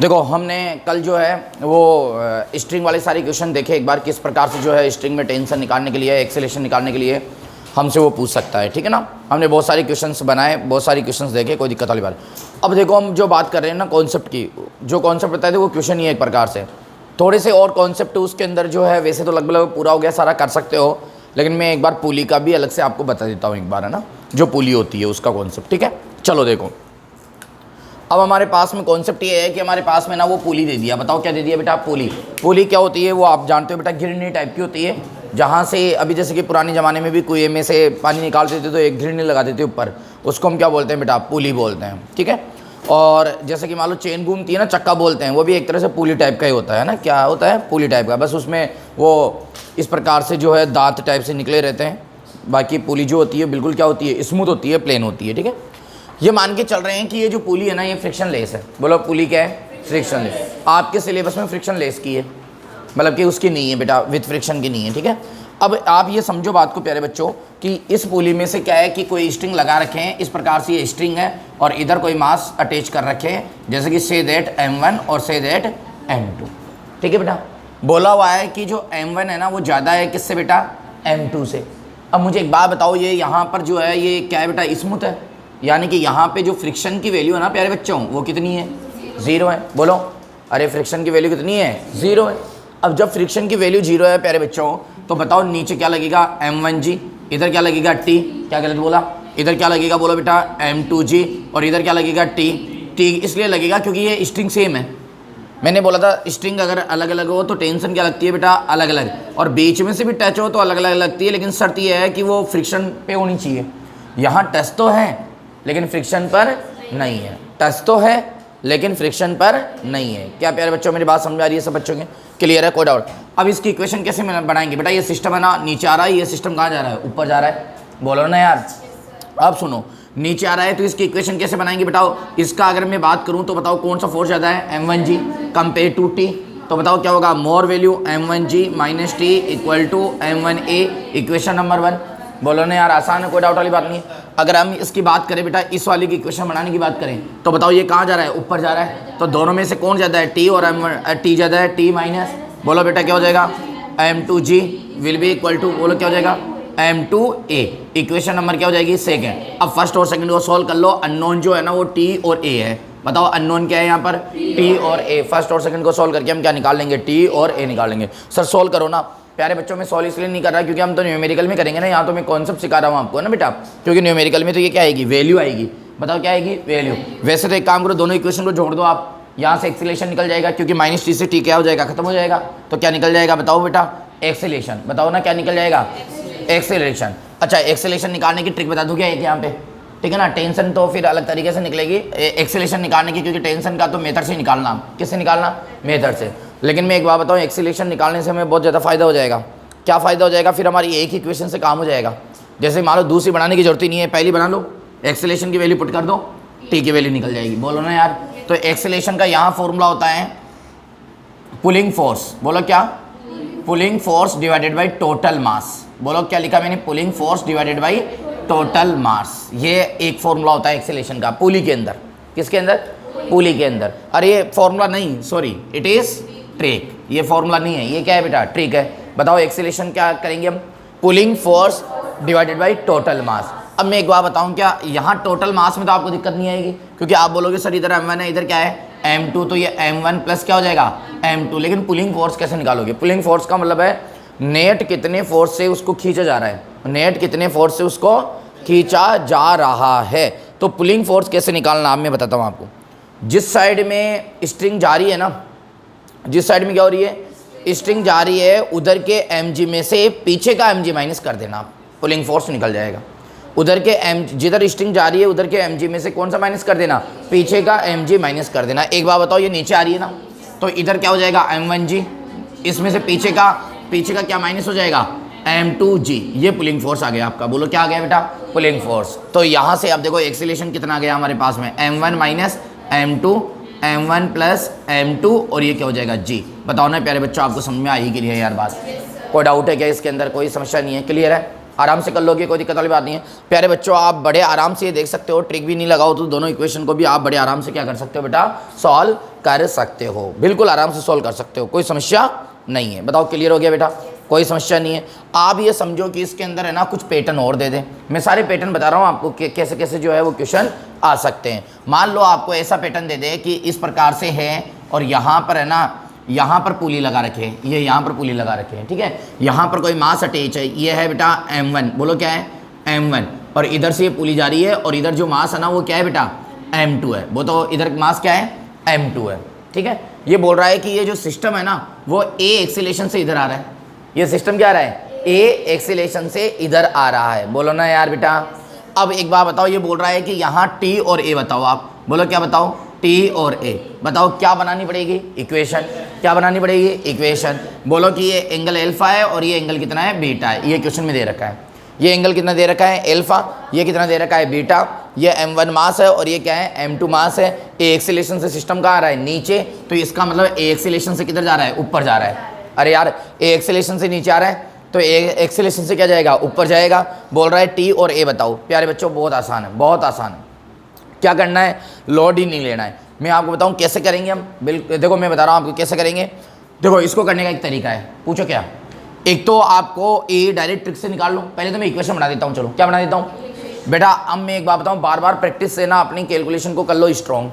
देखो हमने कल जो है वो स्ट्रिंग वाले सारे क्वेश्चन देखे एक बार, किस प्रकार से जो है स्ट्रिंग में टेंशन निकालने के लिए, एक्सेलेरेशन निकालने के लिए हमसे वो पूछ सकता है, ठीक है ना। हमने बहुत सारे क्वेश्चंस बनाए, बहुत सारे क्वेश्चंस देखे, कोई दिक्कत वाली बात। अब देखो हम जो बात कर रहे हैं ना कॉन्सेप्ट की, जो कॉन्सेप्ट बताए थे वो क्वेश्चन ही है एक प्रकार से। थोड़े से और कॉन्सेप्ट उसके अंदर जो है, वैसे तो लगभग पूरा हो गया, सारा कर सकते हो, लेकिन मैं एक बार पुली का भी अलग से आपको बता देता हूँ एक बार, है ना, जो पुली होती है उसका कॉन्सेप्ट, ठीक है। चलो देखो अब हमारे पास में कॉन्सेप्ट ये है कि हमारे पास में ना वो पुली दे दिया। बताओ क्या दे दिया बेटा? पुली। पुली क्या होती है वो आप जानते हो बेटा, घिरनी टाइप की होती है, जहाँ से अभी जैसे कि पुराने ज़माने में भी कुएं में से पानी निकालते थे तो एक घिरनी लगा देते ऊपर, उसको हम क्या बोलते हैं बेटा? पुली बोलते हैं, ठीक है। और जैसे कि मान लो चेन घूमती है ना, चक्का बोलते हैं, वो भी एक तरह से पुली टाइप का ही होता है ना। क्या होता है? पुली टाइप का, बस उसमें वो इस प्रकार से जो है दांत टाइप से निकले रहते हैं। बाकी पुली जो होती है बिल्कुल क्या होती है? स्मूथ होती है, प्लेन होती है, ठीक है। ये मान के चल रहे हैं कि ये जो पुली है ना ये फ्रिक्शन लेस है। बोलो पुली क्या है? Friction less. आपके सिलेबस में फ्रिक्शन लेस की है, मतलब कि उसकी नहीं है बेटा, विथ फ्रिक्शन की नहीं है, ठीक है। अब आप ये समझो बात को प्यारे बच्चों कि इस पुली में से क्या है कि कोई स्ट्रिंग लगा रखे हैं, इस प्रकार से ये स्ट्रिंग है और इधर कोई मास अटैच कर रखे हैं, जैसे कि से दैट M1 और से दैट M2, ठीक है बेटा। बोला हुआ है कि जो M1 है ना वो ज़्यादा है किससे बेटा? M2 से। अब मुझे एक बात बताओ, ये यहाँ पर जो है ये क्या है बेटा? स्मूथ है, यानी कि यहाँ पे जो फ्रिक्शन की वैल्यू है ना प्यारे बच्चों वो कितनी है? 0 है। बोलो अरे फ्रिक्शन की वैल्यू कितनी है? 0 है। अब जब फ्रिक्शन की वैल्यू 0 है प्यारे बच्चों, तो बताओ नीचे क्या लगेगा? M1G, इधर क्या लगेगा? T। क्या गलत बोला? इधर क्या लगेगा? बोलो बेटा M2G, और इधर क्या लगेगा? T इसलिए लगेगा क्योंकि ये स्ट्रिंग सेम है। मैंने बोला था स्ट्रिंग अगर अलग अलग हो तो टेंशन क्या लगती है बेटा? अलग अलग, और बीच में से भी टच हो तो अलग अलग लगती है, लेकिन शर्त यह है कि वो फ्रिक्शन पे होनी चाहिए। यहाँ टच तो है लेकिन फ्रिक्शन पर नहीं है, टच तो है लेकिन फ्रिक्शन पर नहीं है। क्या प्यारे बच्चों मेरी बात समझ आ रही है सब बच्चों के? क्लियर है? कोई डाउट? अब इसकी इक्वेशन कैसे बनाएंगे बेटा? ये सिस्टम है ना, नीचे आ रहा है, ये सिस्टम कहाँ जा रहा है? ऊपर जा रहा है। बोलो ना यार। अब सुनो, नीचे आ रहा है तो इसकी इक्वेशन कैसे बनाएंगे बताओ? इसका अगर मैं बात करूँ तो बताओ कौन सा फोर्स ज़्यादा है? M1G compare to T। तो बताओ क्या होगा? More value M1G minus T equal to M1A, equation number 1। बोलो ना यार, आसान है, कोई डाउट वाली बात नहीं है। अगर हम इसकी बात करें बेटा, इस वाली की इक्वेशन बनाने की बात करें तो बताओ ये कहाँ जा रहा है? ऊपर जा रहा है। तो दोनों में से कौन ज़्यादा है? T और T ज़्यादा है, T माइनस। बोलो बेटा क्या हो जाएगा? M2G will be equal to, बोलो क्या हो जाएगा? M2A। इक्वेशन नंबर क्या हो जाएगी? सेकेंड। अब फर्स्ट और सेकंड को सॉल्व कर लो। अननोन जो है ना वो T और A है। बताओ अननोन क्या है यहाँ पर? T और A। फर्स्ट और सेकंड को सॉल्व करके हम क्या निकाल लेंगे? T और A निकाल लेंगे। सर सॉल्व करो ना। प्यारे बच्चों में सॉल्व इसलिए नहीं कर रहा क्योंकि हम तो न्यूमेरिकल में करेंगे ना, यहाँ तो मैं कॉन्सेप्ट सिखा रहा हूँ आपको, है ना बेटा। क्योंकि न्यूमेरिकल में तो ये क्या आएगी? वैल्यू आएगी। बताओ क्या आएगी? वैल्यू। वैसे तो एक काम करो, दोनों इक्वेशन को जोड़ दो आप, यहाँ से एक्सेलेरेशन निकल जाएगा क्योंकि -T से T क्या हो जाएगा? खत्म हो जाएगा। तो क्या निकल जाएगा बताओ बेटा? एक्सेलेरेशन। बताओ ना क्या निकल जाएगा? एक्सेलेरेशन। अच्छा, एक्सेलेरेशन निकालने की ट्रिक बता दूँ क्या एक यहाँ पे? ठीक है ना। टेंशन तो फिर अलग तरीके से निकलेगी एक्सेलेरेशन निकालने की, क्योंकि टेंशन का तो मेथड से निकालना। किससे निकालना? मेथड से। लेकिन मैं एक बात बताऊँ, एक्सेलेरेशन निकालने से हमें बहुत ज़्यादा फायदा हो जाएगा। क्या फ़ायदा हो जाएगा? फिर हमारी एक ही इक्वेशन से काम हो जाएगा। जैसे मान लो दूसरी बनाने की जरूरत ही नहीं है, पहली बना लो, एक्सेलेरेशन की वैल्यू पुट कर दो, T की वैल्यू निकल जाएगी। बोलो ना यार। तो एक्सेलेरेशन का यहाँ फॉर्मूला होता है पुलिंग फोर्स। बोलो क्या? Pulling force divided by total mass. बोलो क्या लिखा मैंने? Pulling force divided by total mass. ये एक फॉर्मूला होता है एक्सेलेरेशन का पुली के अंदर। किसके अंदर? पुली के अंदर। अरे ये फॉर्मूला नहीं, सॉरी, इट इज़ ट्रिक। ये फॉर्मूला नहीं है, ये क्या है बेटा? ट्रिक है। बताओ एक्सेलेरेशन क्या करेंगे हम? Pulling force divided by total mass. अब मैं एक बात बताऊं, क्या यहाँ टोटल मास में तो आपको दिक्कत नहीं आएगी, क्योंकि आप बोलोगे सर इधर M1 है, इधर क्या है? M2, तो ये M1 प्लस क्या हो जाएगा? M2। लेकिन पुलिंग फोर्स कैसे निकालोगे? पुलिंग फोर्स का मतलब है नेट कितने फोर्स से उसको खींचा जा रहा है, नेट कितने फोर्स से उसको खींचा जा रहा है। तो पुलिंग फोर्स कैसे निकालना आप मैं बताता हूँ आपको। जिस साइड में स्ट्रिंग जा रही है ना, जिस साइड में क्या हो रही है? स्ट्रिंग जा रही है, उधर के mg में से पीछे का mg माइनस कर देना, पुलिंग फोर्स निकल जाएगा। उधर के जिधर स्ट्रिंग जा रही है उधर के mg में से कौन सा माइनस कर देना? पीछे का mg माइनस कर देना। एक बात बताओ, ये नीचे आ रही है ना, तो इधर क्या हो जाएगा? M1G, इसमें से पीछे का क्या माइनस हो जाएगा? M2G। ये पुलिंग फोर्स आ गया आपका। बोलो क्या आ गया बेटा? Pulling force. तो यहाँ से अब देखो एक्सेलेरेशन कितना आ गया हमारे पास में? M1 minus M2, M1 plus M2, और ये क्या हो जाएगा? G। बताओ ना प्यारे बच्चों, आपको समझ में आई कि नहीं है यार बात? कोई डाउट है क्या इसके अंदर? कोई समस्या नहीं है? क्लियर है? आराम से कर लोगे, कोई दिक्कत वाली बात नहीं है। प्यारे बच्चों, आप बड़े आराम से ये देख सकते हो, ट्रिक भी नहीं लगाओ तो दोनों इक्वेशन को भी आप बड़े आराम से क्या कर सकते हो बेटा, सॉल्व कर सकते हो, बिल्कुल आराम से सॉल्व कर सकते हो, कोई समस्या नहीं है। बताओ क्लियर हो गया बेटा, कोई समस्या नहीं है। आप ये समझो कि इसके अंदर है ना कुछ पैटर्न और दे दें, मैं सारे पैटर्न बता रहा हूँ आपको कि कैसे कैसे जो है वो क्वेश्चन आ सकते हैं। मान लो आपको ऐसा पैटर्न दे दे कि इस प्रकार से है और यहाँ पर है ना, यहाँ पर पुली लगा रखे हैं, ये यहाँ पर पुली लगा रखे हैं, ठीक है, यहाँ पर कोई मास अटैच है, ये है बेटा m1, बोलो क्या है m1, और इधर से ये पुली जा रही है और इधर जो मास है ना वो क्या है बेटा m2 है, वो तो इधर मास क्या है m2 है, ठीक है। ये बोल रहा है कि ये जो सिस्टम है ना वो a एक्सीलरेशन से इधर आ रहा है, ये सिस्टम क्या आ रहा है a एक्सीलरेशन से इधर आ रहा है, बोलो ना यार बेटा। अब एक बात बताओ, ये बोल रहा है कि यहाँ t और a बताओ, आप बोलो क्या बताओ, t और a बताओ, क्या बनानी पड़ेगी इक्वेशन, क्या बनानी पड़ेगी इक्वेशन। बोलो कि ये एंगल एल्फा है और ये एंगल कितना है बीटा है, ये क्वेश्चन में दे रखा है, ये एंगल कितना दे रखा है एल्फा, ये कितना दे रखा है बीटा, ये m1 मास है और ये क्या है m2 मास है। ए एक्सीलरेशन से सिस्टम कहाँ आ रहा है नीचे, तो इसका मतलब ए एक्सीलरेशन से किधर जा रहा है ऊपर जा रहा है। अरे यार ए एक्सीलरेशन से नीचे आ रहा है तो ए एक्सीलरेशन से क्या जाएगा ऊपर जाएगा। बोल रहा है टी और ए बताओ। प्यारे बच्चों बहुत आसान है, बहुत आसान है। क्या करना है, लोड ही नहीं लेना है। मैं आपको बताऊं कैसे करेंगे हम, बिल्कुल देखो मैं बता रहा हूं आपको कैसे करेंगे। देखो इसको करने का एक तरीका है, पूछो क्या। एक तो आपको ए डायरेक्ट ट्रिक से निकाल लो, पहले तो मैं इक्वेशन बना देता हूं, चलो क्या बना देता हूं बेटा। अब मैं एक बात बताऊं, बार बार प्रैक्टिस से ना अपनी कैलकुलेशन को कर लो स्ट्रॉन्ग।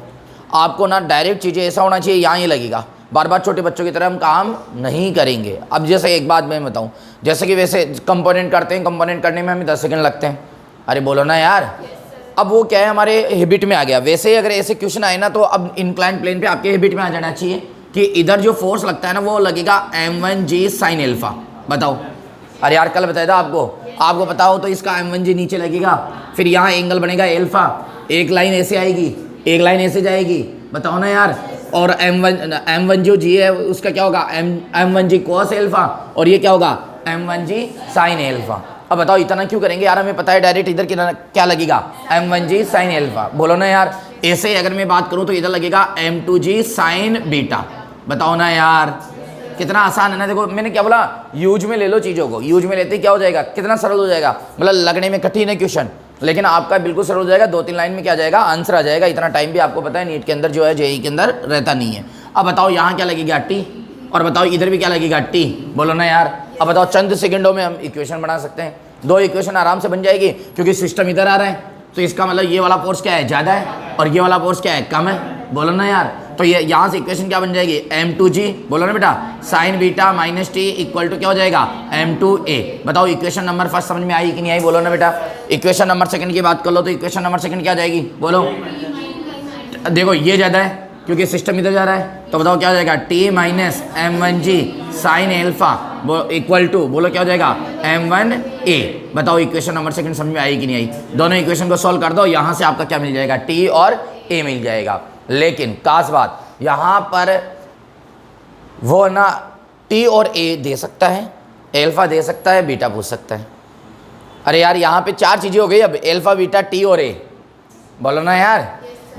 आपको ना डायरेक्ट चीज़ें ऐसा होना चाहिए, यहाँ ये लगेगा, बार बार छोटे बच्चों की तरह हम काम नहीं करेंगे। अब जैसे एक बात मैं बताऊं, जैसे कि वैसे कंपोनेंट करते हैं, कंपोनेंट करने में हमें 10 सेकंड लगते हैं, अरे बोलो ना यार। अब वो क्या है हमारे हैबिट में आ गया। वैसे ही अगर ऐसे क्वेश्चन आए ना तो अब इंक्लाइन प्लेन पे आपके हैबिट में आ जाना चाहिए कि इधर जो फोर्स लगता है ना वो लगेगा m1g साइन एल्फा। बताओ, अरे यार कल बताया था आपको पता हो तो इसका m1g नीचे लगेगा, फिर यहाँ एंगल बनेगा एल्फा, एक लाइन ऐसे आएगी, एक लाइन ऐसे जाएगी, बताओ ना यार। और m1 जो g है उसका क्या होगा m1g cos एल्फा, और ये क्या होगा m1g साइन एल्फा। अब बताओ इतना क्यों करेंगे यार, हमें पता है डायरेक्ट इधर क्या लगेगा m1g साइन एल्फा। बोलो ना यार। ऐसे अगर मैं बात करूं तो इधर लगेगा m2g साइन बीटा। बताओ ना यार, कितना आसान है ना। देखो मैंने क्या बोला, यूज में ले लो चीज़ों को, यूज में लेते क्या हो जाएगा, कितना सरल हो जाएगा। मतलब लगने में कठिन है क्वेश्चन, लेकिन आपका बिल्कुल सरल हो जाएगा, 2-3 लाइन में क्या जाएगा आंसर आ जाएगा। इतना टाइम भी आपको पता है नीट के अंदर जो है जेई के अंदर रहता नहीं है। अब बताओ यहाँ क्या लगेगा टी, और बताओ इधर भी क्या लगेगा टी। बोलो ना यार। अब बताओ चंद सेकंडों में हम इक्वेशन बना सकते हैं, 2 इक्वेशन आराम से बन जाएगी, क्योंकि सिस्टम इधर आ रहा है तो इसका मतलब ये वाला फोर्स क्या है ज़्यादा है और ये वाला फोर्स क्या है कम है। बोलो ना यार। तो ये यहाँ से इक्वेशन क्या बन जाएगी m2g, बोलो ना बेटा, sine beta minus T equal to क्या हो जाएगा m2a। बताओ इक्वेशन नंबर फर्स्ट समझ में आई कि नहीं आई, बोलो ना बेटा। इक्वेशन नंबर सेकंड की बात कर लो तो इक्वेशन नंबर सेकंड क्या जाएगी, बोलो। देखो ये ज़्यादा है क्योंकि सिस्टम इधर जा रहा है, तो बताओ क्या हो जाएगा t minus m1g sine alpha equal to, बोलो क्या हो जाएगा m1a। बताओ इक्वेशन नंबर सेकंड समझ में आई कि नहीं आई। दोनों इक्वेशन को सॉल्व कर दो, यहाँ से आपका क्या मिल जाएगा t और a मिल जाएगा। लेकिन खास बात यहाँ पर वो ना t और a दे सकता है, एल्फा दे सकता है, बीटा पूछ सकता है। अरे यार यहाँ पे 4 चीज़ें हो गई, अब एल्फा बीटा t और a। बोलो ना यार।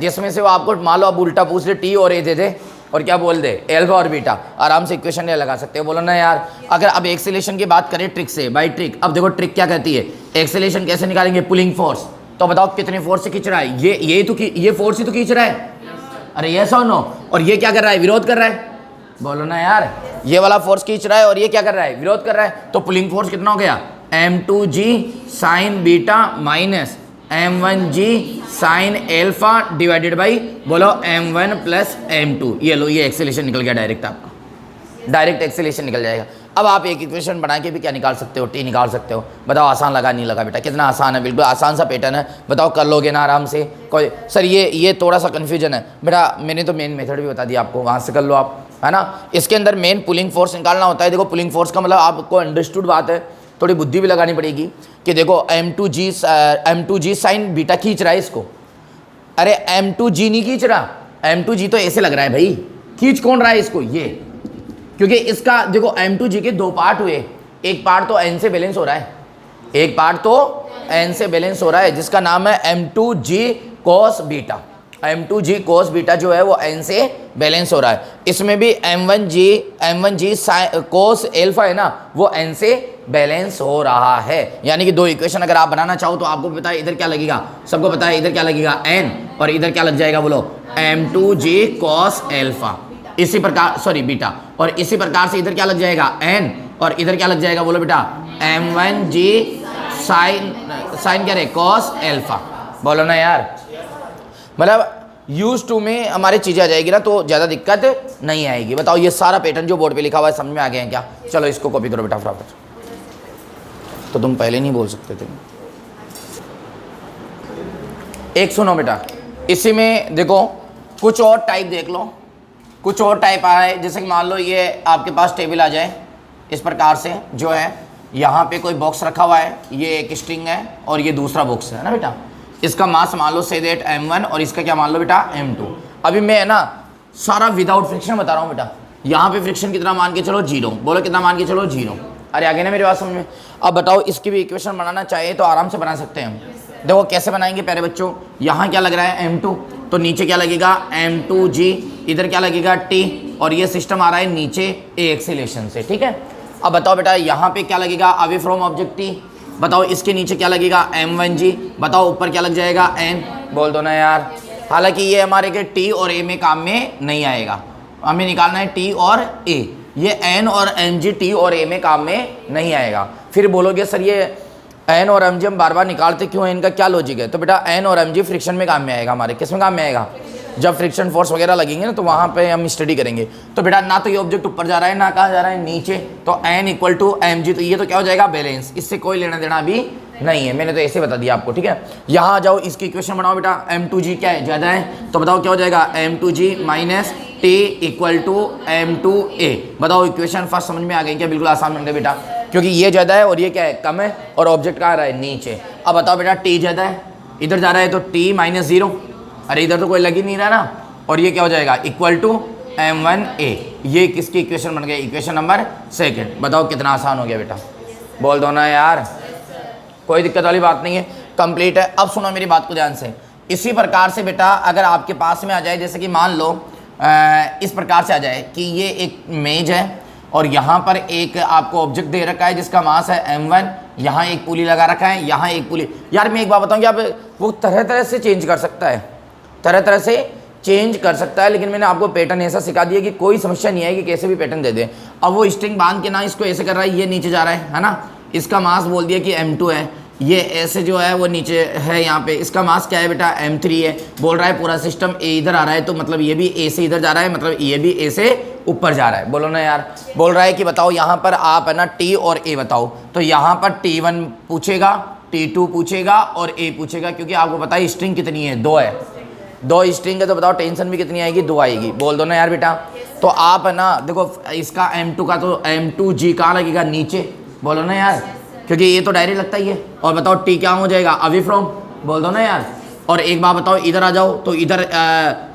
जिसमें से वो आपको मान लो अब उल्टा पूछ ले, t और a दे दे और क्या बोल दे एल्फा और बीटा, आराम से इक्वेशन ये लगा सकते हो। बोलो ना यार। अगर अब एक्सेलेरेशन की बात करें ट्रिक से, बाई ट्रिक। अब देखो ट्रिक क्या कहती है, एक्सेलेरेशन कैसे निकालेंगे, पुलिंग फोर्स। तो बताओ कितने फोर्स से खींच रहा है, ये फोर्स ही तो खींच रहा है। अरे ये सो नो, और ये क्या कर रहा है, विरोध कर रहा है। बोलो ना यार। ये वाला फोर्स खींच रहा है और ये क्या कर रहा है, विरोध कर रहा है। तो पुलिंग फोर्स कितना हो गया m2g sign beta minus m1g sine alpha divided by, बोलो m1 प्लस m2। ये लो, ये एक्सेलेरेशन निकल गया डायरेक्ट, आपका डायरेक्ट एक्सेलेरेशन निकल जाएगा। अब आप एक इक्वेशन बना के भी क्या निकाल सकते हो, टी निकाल सकते हो। बताओ आसान लगा नहीं लगा बेटा, कितना आसान है, बिल्कुल आसान सा पैटर्न है। बताओ कर लोगे ना आराम से। कोई सर ये थोड़ा सा कन्फ्यूजन है बेटा, मैंने तो मेन मेथड भी बता दिया आपको, वहाँ से कर लो आप, है ना। इसके अंदर मेन पुलिंग फोर्स निकालना होता है। देखो पुलिंग फोर्स का मतलब आपको अंडरस्टूड बात है, थोड़ी बुद्धि भी लगानी पड़ेगी कि देखो m2g साइन बीटा खींच रहा है इसको। अरे m2g नहीं खींच रहा, m2g तो ऐसे लग रहा है भाई, खींच कौन रहा है इसको, ये। क्योंकि इसका देखो m2g के 2 पार्ट हुए, एक पार्ट तो n से बैलेंस हो रहा है, एक पार्ट तो n से बैलेंस हो रहा है, जिसका नाम है m2g cos beta. M2G cos beta जो है वो n से बैलेंस हो रहा है। इसमें भी M1G cos एल्फा है ना, वो n से बैलेंस हो रहा है। यानी कि दो इक्वेशन अगर आप बनाना चाहो तो आपको पता है इधर क्या लगेगा, सबको पता है इधर क्या लगेगा n, और इधर क्या लग जाएगा बोलो M2G cos एल्फा, इसी प्रकार सॉरी बीटा, और इसी प्रकार से इधर क्या लग जाएगा n, और इधर क्या लग जाएगा बोलो बेटा M1G साइन क्या रहे cos एल्फा। बोलो ना यार, मतलब यूज टू में हमारी चीज़ें आ जाएगी ना तो ज़्यादा दिक्कत नहीं आएगी। बताओ ये सारा पैटर्न जो बोर्ड पे लिखा हुआ है समझ में आ गया है क्या? चलो इसको कॉपी करो बेटा फटाफट। तो तुम पहले नहीं बोल सकते थे। एक सुनो बेटा, इसी में देखो कुछ और टाइप देख लो, कुछ और टाइप आ रहा है। जैसे कि मान लो ये आपके पास टेबल आ जाए इस प्रकार से, जो है यहाँ पे कोई बॉक्स रखा हुआ है, ये एक स्ट्रिंग है और ये दूसरा बॉक्स है ना बेटा। इसका मास मान लो से दैट M1 और इसका क्या मान लो बेटा M2। अभी मैं है ना सारा विदाउट फ्रिक्शन बता रहा हूँ बेटा। यहाँ पे फ्रिक्शन कितना मान के चलो 0, बोलो कितना मान के चलो 0। अरे आगे ना मेरी बात समझ में। अब बताओ इसकी भी इक्वेशन बनाना चाहिए तो आराम से बना सकते हैं हम। देखो कैसे बनाएंगे प्यारे बच्चों, यहाँ क्या लग रहा है M2, तो नीचे क्या लगेगा M2G, इधर क्या लगेगा T, और ये सिस्टम आ रहा है नीचे A एक्सेलेरेशन से, ठीक है। अब बताओ बेटा यहाँ पे क्या लगेगा अवे फ्रॉम ऑब्जेक्ट T, बताओ इसके नीचे क्या लगेगा M1G, बताओ ऊपर क्या लग जाएगा N, बोल दो ना यार। हालांकि ये हमारे के T और A में काम में नहीं आएगा, हमें निकालना है T और A। ये N और MG T और A में काम में नहीं आएगा। फिर बोलोगे सर ये N और MG हम बार बार निकालते क्यों हैं, इनका क्या लॉजिक है? तो बेटा N और MG फ्रिक्शन में काम में आएगा हमारे। किस में काम में आएगा? जब फ्रिक्शन फोर्स वगैरह लगेंगे ना तो वहाँ पे हम स्टडी करेंगे। तो बेटा ना तो ये ऑब्जेक्ट ऊपर जा रहा है ना कहाँ जा रहा है नीचे, तो N इक्वल टू MG, तो ये तो क्या हो जाएगा बैलेंस, इससे कोई लेना देना भी नहीं है। मैंने तो ऐसे बता दिया आपको, ठीक है। यहाँ आ जाओ इसकी इक्वेशन बनाओ बेटा। M2G क्या है, ज़्यादा है, तो बताओ क्या हो जाएगा M2G minus T equal to M2A। बताओ इक्वेशन फर्स्ट समझ में आ गई क्या? बिल्कुल आसान बन गया बेटा, क्योंकि ये ज़्यादा है और ये क्या है कम है, और ऑब्जेक्ट कहाँ आ रहा है नीचे। अब बताओ बेटा T ज़्यादा है, इधर जा रहा है तो T माइनस 0, अरे इधर तो कोई लग ही नहीं रहा ना, और ये क्या हो जाएगा इक्वल टू M1A। ये किसकी इक्वेशन बन गई? Equation number 2। बताओ कितना आसान हो गया बेटा, बोल दो ना यार, कोई दिक्कत वाली बात नहीं है, कंप्लीट है। अब सुनो मेरी बात को ध्यान से। इसी प्रकार से बेटा अगर आपके पास में आ जाए, जैसे कि मान लो इस प्रकार से आ जाए कि ये एक मेज है और यहाँ पर एक आपको ऑब्जेक्ट दे रखा है जिसका मास है M1, यहाँ एक पुली लगा रखा है, यहाँ एक पुली। यार मैं एक बात बताऊँ कि आप वो तरह तरह से चेंज कर सकता है, तरह तरह से चेंज कर सकता है, लेकिन मैंने आपको पैटर्न ऐसा सिखा दिया कि कोई समस्या नहीं है कि कैसे भी पैटर्न दे दे। अब वो स्ट्रिंग बांध के ना इसको ऐसे कर रहा है, ये नीचे जा रहा है ना, इसका मास बोल दिया कि M2 है, ये ऐसे जो है वो नीचे है, यहाँ पे इसका मास क्या है बेटा M3 है। बोल रहा है पूरा सिस्टम A इधर आ रहा है, तो मतलब ये भी A से इधर जा रहा है, मतलब ये भी A से ऊपर जा रहा है। बोलो ना यार। बोल रहा है कि बताओ यहाँ पर आप है ना T और A बताओ, तो यहाँ पर T1 पूछेगा, T2 पूछेगा और A पूछेगा, क्योंकि आपको पता है स्ट्रिंग कितनी है, 2 है, 2 स्ट्रिंग है, तो बताओ टेंशन भी कितनी आएगी, 2 आएगी। बोल दो ना यार बेटा। तो आप है ना देखो इसका M2 का तो M2G कहाँ लगेगा नीचे, बोलो ना यार, क्योंकि ये तो डायरेक्ट लगता ही है। और बताओ T क्या हो जाएगा अवे फ्रॉम, बोल दो ना यार। और एक बात बताओ इधर आ जाओ, तो इधर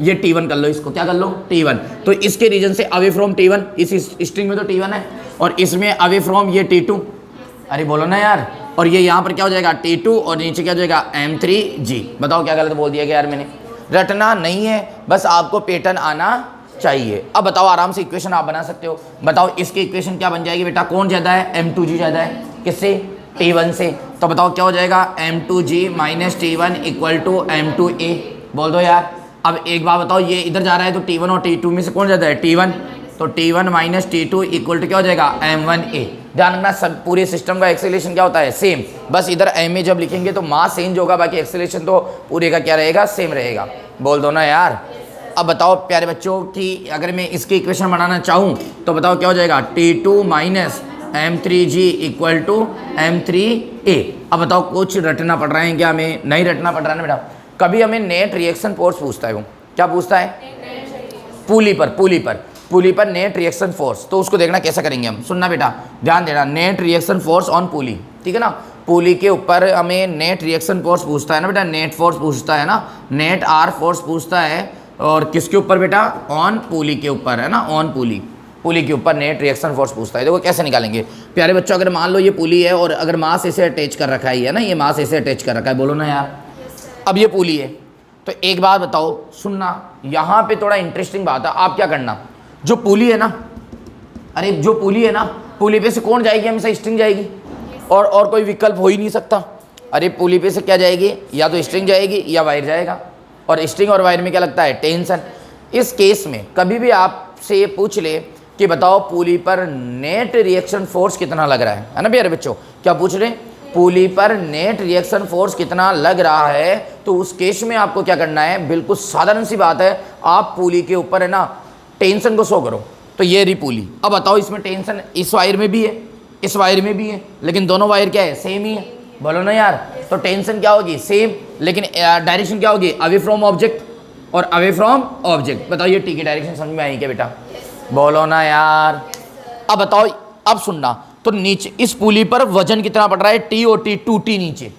ये T1 कर लो, इसको क्या कर लो T1, तो इसके रीजन से अवे फ्रॉम T1, इस स्ट्रिंग में तो T1 है, और इसमें अवे फ्रॉम ये T2, अरे बोलो ना यार। और ये यहाँ पर क्या हो जाएगा T2 और नीचे क्या हो जाएगा M3G। बताओ क्या गलत बोल दिया कि यार मैंने? रटना नहीं है, बस आपको पैटर्न आना चाहिए। अब बताओ आराम से इक्वेशन आप बना सकते हो। बताओ इसकी इक्वेशन क्या बन जाएगी बेटा, कौन ज़्यादा है? M2G ज़्यादा है, किससे? T1 से। तो बताओ क्या हो जाएगा M2G minus T1 equal to M2A। बोल दो यार। अब एक बात बताओ, ये इधर जा रहा है तो T1 और T2 में से कौन ज़्यादा है? T1, तो T1 minus T2 equal to क्या हो जाएगा M1A। ध्यान रखना सब पूरे सिस्टम का एक्सेलरेशन क्या होता है? सेम, बस इधर M जब लिखेंगे तो मास चेंज होगा, बाकी एक्सेलरेशन तो पूरे का क्या रहेगा? सेम रहेगा। बोल दो ना यार। अब बताओ प्यारे बच्चों कि अगर मैं इसकी इक्वेशन बनाना चाहूँ तो बताओ क्या हो जाएगा? T2 minus M3G equal to M3A। अब बताओ कुछ रटना पड़ रहा है क्या? हमें नहीं रटना पड़ रहा है ना बेटा। कभी हमें नेट रिएक्शन फोर्स पूछता है, वो क्या पूछता है? पुली पर नेट रिएक्शन फोर्स, तो उसको देखना कैसे करेंगे हम। सुनना बेटा, ध्यान देना, नेट रिएक्शन फोर्स ऑन पुली, ठीक है ना। पुली के ऊपर हमें नेट रिएक्शन फोर्स पूछता है ना बेटा, नेट फोर्स पूछता है ना, नेट आर फोर्स पूछता है। और किसके ऊपर बेटा? ऑन पुली के ऊपर, है ना, ऑन पुली के ऊपर नेट रिएक्शन फोर्स पूछता है। देखो कैसे निकालेंगे प्यारे बच्चों। अगर मान लो ये पुली है और अगर मास इसे अटैच कर रखा है ना, ये मास इसे अटैच कर रखा है, बोलो ना यार। अब ये पुली है तो एक बात बताओ, सुनना, यहाँ पे थोड़ा इंटरेस्टिंग बात है। आप क्या करना, जो पुली है ना, अरे जो पुली है ना, पुली पे से कौन जाएगी? हमेशा स्ट्रिंग जाएगी, और कोई विकल्प हो ही नहीं सकता। अरे पुली पे से क्या जाएगी? या तो स्ट्रिंग जाएगी या वायर जाएगा, और स्ट्रिंग और वायर में क्या लगता है? टेंशन। इस केस में कभी भी आपसे ये पूछ ले कि बताओ पुली पर नेट रिएक्शन फोर्स कितना लग रहा है ना प्यारे बच्चों, क्या पूछ रहे? पुली पर नेट रिएक्शन फोर्स कितना लग रहा है, तो उस केस में आपको क्या करना है? बिल्कुल साधारण सी बात है, आप पुली के ऊपर है ना टेंशन को शो करो। तो ये रही पुली। अब बताओ इसमें टेंशन इस वायर में भी है, इस वायर में भी है, लेकिन दोनों वायर क्या है? सेम ही है, बोलो ना यार। तो टेंशन क्या होगी? सेम, लेकिन डायरेक्शन क्या होगी? अवे फ्रॉम ऑब्जेक्ट और अवे फ्रॉम ऑब्जेक्ट। बताओ ये टी की डायरेक्शन समझ में आई क्या बेटा? बोलो ना यार। अब बताओ, अब सुनना, तो नीचे इस पुली पर वजन कितना पड़ रहा है? टी और टी, 2T नीचे।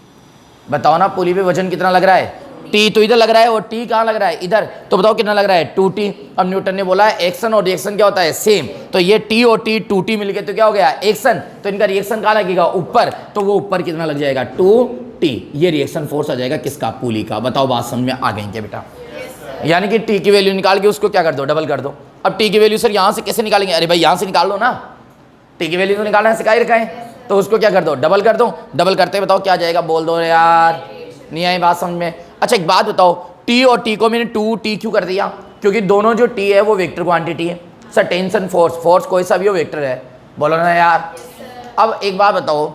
बताओ ना पुली पे वजन कितना लग रहा है? टी तो इधर लग रहा है, और टी कहाँ लग रहा है? इधर। तो बताओ कितना लग रहा है? 2T। अब न्यूटन ने बोला है एक्शन और रिएक्शन क्या होता है? सेम। तो ये टी और टी 2T मिलके तो क्या हो गया? एक्शन। तो इनका रिएक्शन कहाँ लगेगा? ऊपर। तो वो ऊपर कितना लग जाएगा? 2T। ये रिएक्शन फोर्स आ जाएगा किसका? पुली का। बताओ बात समझ में आ गई क्या बेटा? यानी कि टी की वैल्यू निकाल के उसको क्या कर दो? डबल कर दो। अब टी की वैल्यू सर यहाँ से कैसे निकालेंगे? अरे भाई यहाँ से निकाल लो ना, टी की वैल्यू तो निकालना सिखा ही रखा है, तो उसको क्या कर दो? डबल कर दो। डबल करते बताओ क्या जाएगा? बोल दो यार, नहीं आई बात समझ में? अच्छा एक बात बताओ, टी और टी को मैंने 2T क्यों कर दिया? क्योंकि दोनों जो टी है वो वेक्टर क्वांटिटी है सर। टेंशन फोर्स, फोर्स कोई सा भी हो वेक्टर है, बोलो ना यार। अब एक बात बताओ,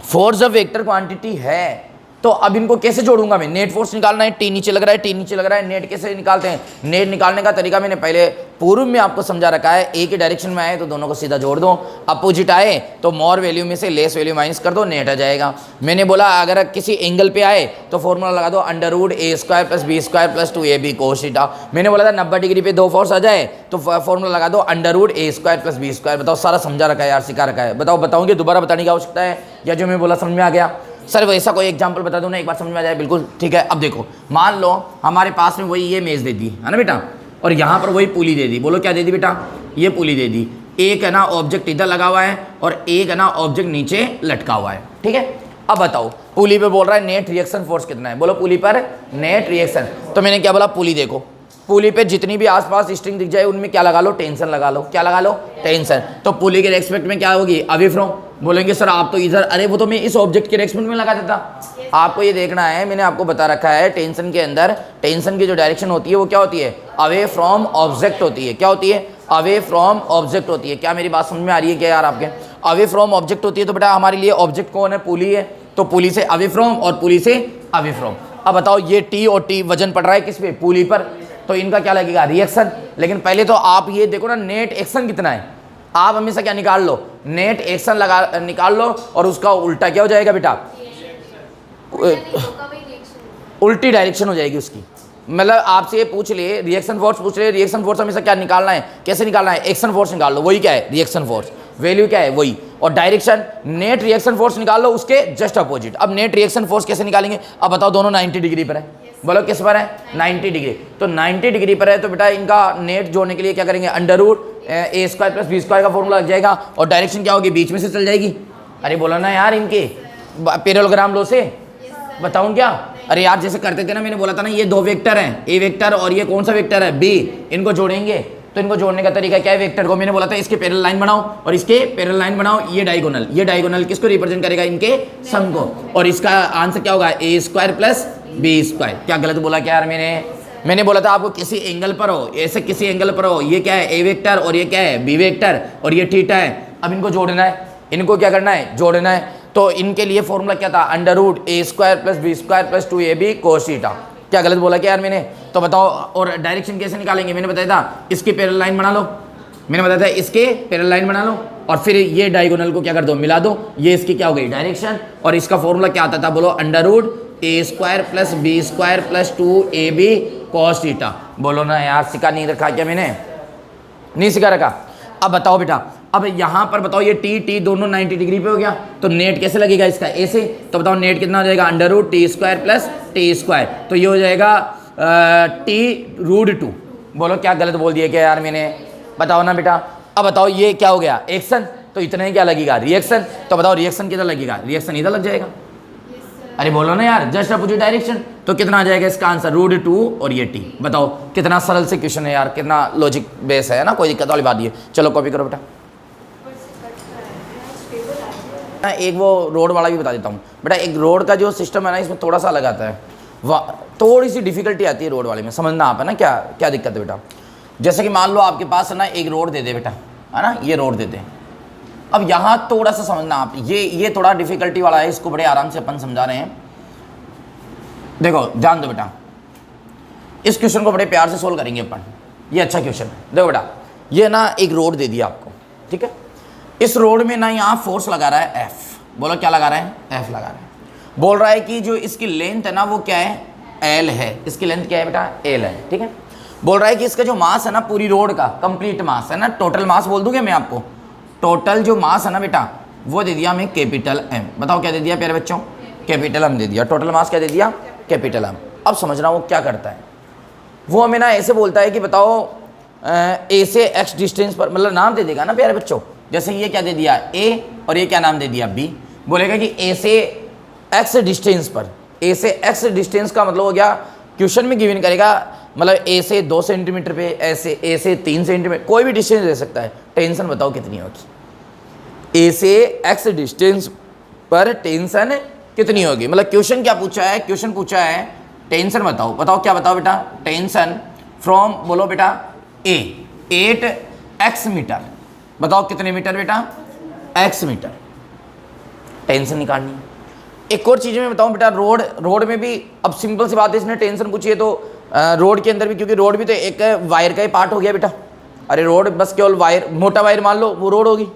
फोर्स जब वेक्टर क्वांटिटी है तो अब इनको कैसे जोड़ूंगा मैं? नेट फोर्स निकालना है, टी नीचे लग रहा है, टी नीचे लग रहा है, नेट कैसे निकालते हैं? नेट निकालने का तरीका मैंने पहले पूर्व में आपको समझा रखा है। एक ही डायरेक्शन में आए तो दोनों को सीधा जोड़ दो, अपोजिट आए तो मोर वैल्यू में से लेस वैल्यू माइनस कर दो, नेट आ जाएगा। मैंने बोला अगर किसी एंगल पे आए तो फॉर्मूला लगा दो √a² + b² + 2ab cos theta. मैंने बोला था 90 डिग्री पे दो फोर्स आ जाए तो फॉर्मूला लगा दो √a² + b²। बताओ सारा समझा रखा है यार, सिखा रखा है। बताओ बताऊंगे दोबारा बताने की आवश्यकता है, या जो मैं बोला समझ में आ गया? सर वैसा कोई एग्जांपल बता दो ना, एक बार समझ में आ जाए। बिल्कुल ठीक है। अब देखो, मान लो हमारे पास में वही ये मेज दे दी है ना बेटा, और यहाँ पर वही पुली दे दी। बोलो क्या दे दी बेटा? ये पुली दे दी। एक है ना ऑब्जेक्ट इधर लगा हुआ है और एक है ना ऑब्जेक्ट नीचे लटका हुआ है, ठीक है। अब बताओ पुली पे बोल रहा है नेट रिएक्शन फोर्स कितना है? बोलो पुली पर नेट रिएक्शन। तो मैंने क्या बोला? पुली देखो, पुली पे जितनी भी आसपास स्ट्रिंग दिख जाए उनमें क्या लगा लो? टेंशन लगा लो। क्या लगा लो? टेंशन। तो पुली के रेस्पेक्ट में क्या होगी? Away from. बोलेंगे सर आप तो इधर, अरे वो तो मैं इस ऑब्जेक्ट के रेस्पेक्ट में लगा देता। आपको ये देखना है, मैंने आपको बता रखा है टेंशन के अंदर टेंशन की जो डायरेक्शन होती है वो क्या होती है? अवे फ्रॉम ऑब्जेक्ट होती है। क्या होती है? अवे फ्रॉम ऑब्जेक्ट होती है। क्या मेरी बात समझ में आ रही है क्या यार आपके? अवे फ्रॉम ऑब्जेक्ट होती है। तो बेटा हमारे लिए ऑब्जेक्ट कौन है? पुली है। तो पुली से अवे फ्रॉम और पुली से अवे फ्रॉम। अब बताओ ये टी और टी वजन पड़ रहा है किस पे? पुली पर। तो इनका क्या लगेगा? रिएक्शन। लेकिन पहले तो आप ये देखो ना नेट एक्शन कितना है। आप हमेशा क्या निकाल लो? नेट एक्शन लगा निकाल लो, और उसका उल्टा क्या हो जाएगा बेटा? उल्टी डायरेक्शन हो जाएगी उसकी। मतलब आपसे ये पूछ ले, रिएक्शन फोर्स पूछ ले, रिएक्शन फोर्स हमेशा क्या निकालना है? कैसे निकालना है? एक्शन फोर्स निकाल लो, वही क्या है? Reaction force. वैल्यू क्या है? वही। और डायरेक्शन नेट रिएक्शन फोर्स निकाल लो उसके जस्ट अपोजिट। अब नेट रिएक्शन फोर्स कैसे निकालेंगे? अब बताओ दोनों 90 डिग्री पर है। बोलो किस पर है? 90 डिग्री। तो 90 डिग्री पर है तो बेटा इनका नेट जोड़ने के लिए क्या करेंगे? √a² + b² का फॉर्मूला लग जाएगा, और डायरेक्शन क्या होगी? बीच में से चल जाएगी। अरे बोलो ना यार, इनके पैरेललोग्राम लो से बताऊं क्या? अरे यार जैसे करते थे ना, मैंने बोला था ना ये दो वेक्टर हैं, ए वेक्टर और ये कौन सा वेक्टर है? बी। इनको जोड़ेंगे तो इनको जोड़ने का तरीका क्या है? वेक्टर को मैंने बोला था इसके पैरेलल लाइन बनाओ और इसके पैरेलल लाइन बनाओ। ये डायगोनल, ये डायगोनल किसको रिप्रेजेंट करेगा? इनके सम को। और इसका आंसर क्या होगा? a² + b²। क्या गलत बोला क्या यार मैंने बोला था आपको किसी एंगल पर हो, ऐसे किसी एंगल पर हो, ये क्या है? ए वेक्टर और ये क्या है? बी वेक्टर, और ये थीटा है। अब इनको जोड़ना है, इनको क्या करना है? जोड़ना है। तो इनके लिए फॉर्मूला क्या था? √a² + b² + 2ab cos theta. क्या गलत बोला क्या यार मैंने? तो बताओ, और डायरेक्शन कैसे निकालेंगे? मैंने बताया था इसकी पैरेलल लाइन बना लो। मैंने बताया था इसके पैरेलल लाइन बना लो, और फिर ये डायगोनल को क्या कर दो? मिला दो। ये इसकी क्या हो गई? डायरेक्शन। और इसका फॉर्मूला क्या आता था? बोलो √a² + b² + 2ab cos theta. बोलो ना यार, सिखा नहीं रखा क्या मैंने? नहीं सिखा रखा। अब बताओ बेटा, अब यहाँ पर बताओ ये टी दोनों 90 डिग्री पे हो गया, तो नेट कैसे लगेगा इसका? ऐसे। तो बताओ नेट कितना हो जाएगा? √t² + t²। तो ये हो जाएगा t√2। बोलो क्या गलत बोल दिया क्या यार मैंने? बताओ ना बेटा। अब बताओ ये क्या हो गया? एक्शन। तो इतना ही क्या लगेगा? रिएक्शन। तो बताओ रिएक्शन किधर लगेगा? रिएक्शन इधर लग जाएगा। अरे बोलो ना यार, जस्ट अपोजिट डायरेक्शन। तो कितना आ जाएगा इसका आंसर, √2 और ये t। बताओ कितना सरल से क्वेश्चन है यार, कितना लॉजिक बेस है ना, कोई दिक्कत वाली बात नहीं है। चलो कॉपी करो बेटा। एक वो रोड वाला भी बता देता हूँ बेटा। एक रोड का जो सिस्टम है ना, इसमें थोड़ा सा अलग आता है, थोड़ी सी डिफिकल्टी आती है रोड वाले में, समझना आप है ना क्या क्या दिक्कत है बेटा। जैसे कि मान लो आपके पास है ना एक रोड दे दे बेटा, है ना, ये रोड दे दे। अब यहाँ थोड़ा सा समझना आप, ये थोड़ा डिफिकल्टी वाला है, इसको बड़े आराम से अपन समझा रहे हैं। देखो ध्यान दो बेटा, इस क्वेश्चन को बड़े प्यार से सोल्व करेंगे अपन। ये अच्छा क्वेश्चन है। देखो बेटा, ये ना एक रोड दे दिया आपको, ठीक है। इस रोड में ना यहाँ फोर्स लगा रहा है F। बोलो क्या लगा रहा है, F लगा रहा है। बोल रहा है कि जो इसकी लेंथ है ना वो क्या है, L है। इसकी लेंथ क्या है बेटा, L है, ठीक है। बोल रहा है कि इसका जो मास है ना पूरी रोड का, कंप्लीट मास है ना, टोटल मास बोल दूंगे मैं आपको। टोटल जो मास है ना बेटा, वो दे दिया हमें कैपिटल M। बताओ क्या दे दिया प्यारे बच्चों, कैपिटल M दे दिया। टोटल मास क्या दे दिया, कैपिटल M। अब समझना वो क्या करता है, वो हमें ना ऐसे बोलता है कि बताओ A से X डिस्टेंस पर, मतलब नाम दे देगा ना प्यारे बच्चों। जैसे ये क्या दे दिया A, और ये क्या नाम दे दिया B। बोलेगा कि A से X डिस्टेंस पर, A से X डिस्टेंस का मतलब हो गया, क्वेश्चन में गिवन करेगा, मतलब A से 2 सेंटीमीटर पे, ऐसे A से 3 सेंटीमीटर, कोई भी डिस्टेंस दे सकता है। टेंशन बताओ कितनी होगी, A से X डिस्टेंस पर टेंशन कितनी होगी। मतलब क्वेश्चन क्या पूछा है, क्वेश्चन पूछा है टेंशन बताओ। बताओ क्या बताओ बेटा, टेंशन फ्रॉम, बोलो बेटा A 8x मीटर। बताओ कितने मीटर बेटा, x मीटर। टेंशन निकालनी है। एक और चीज़ में बताऊं बेटा, रोड में भी अब सिंपल सी बात है, इसने टेंशन पूछी है तो रोड के अंदर भी, क्योंकि रोड भी तो एक वायर का ही पार्ट हो गया बेटा। अरे रोड बस केवल वायर, मोटा वायर मान लो वो रोड होगी।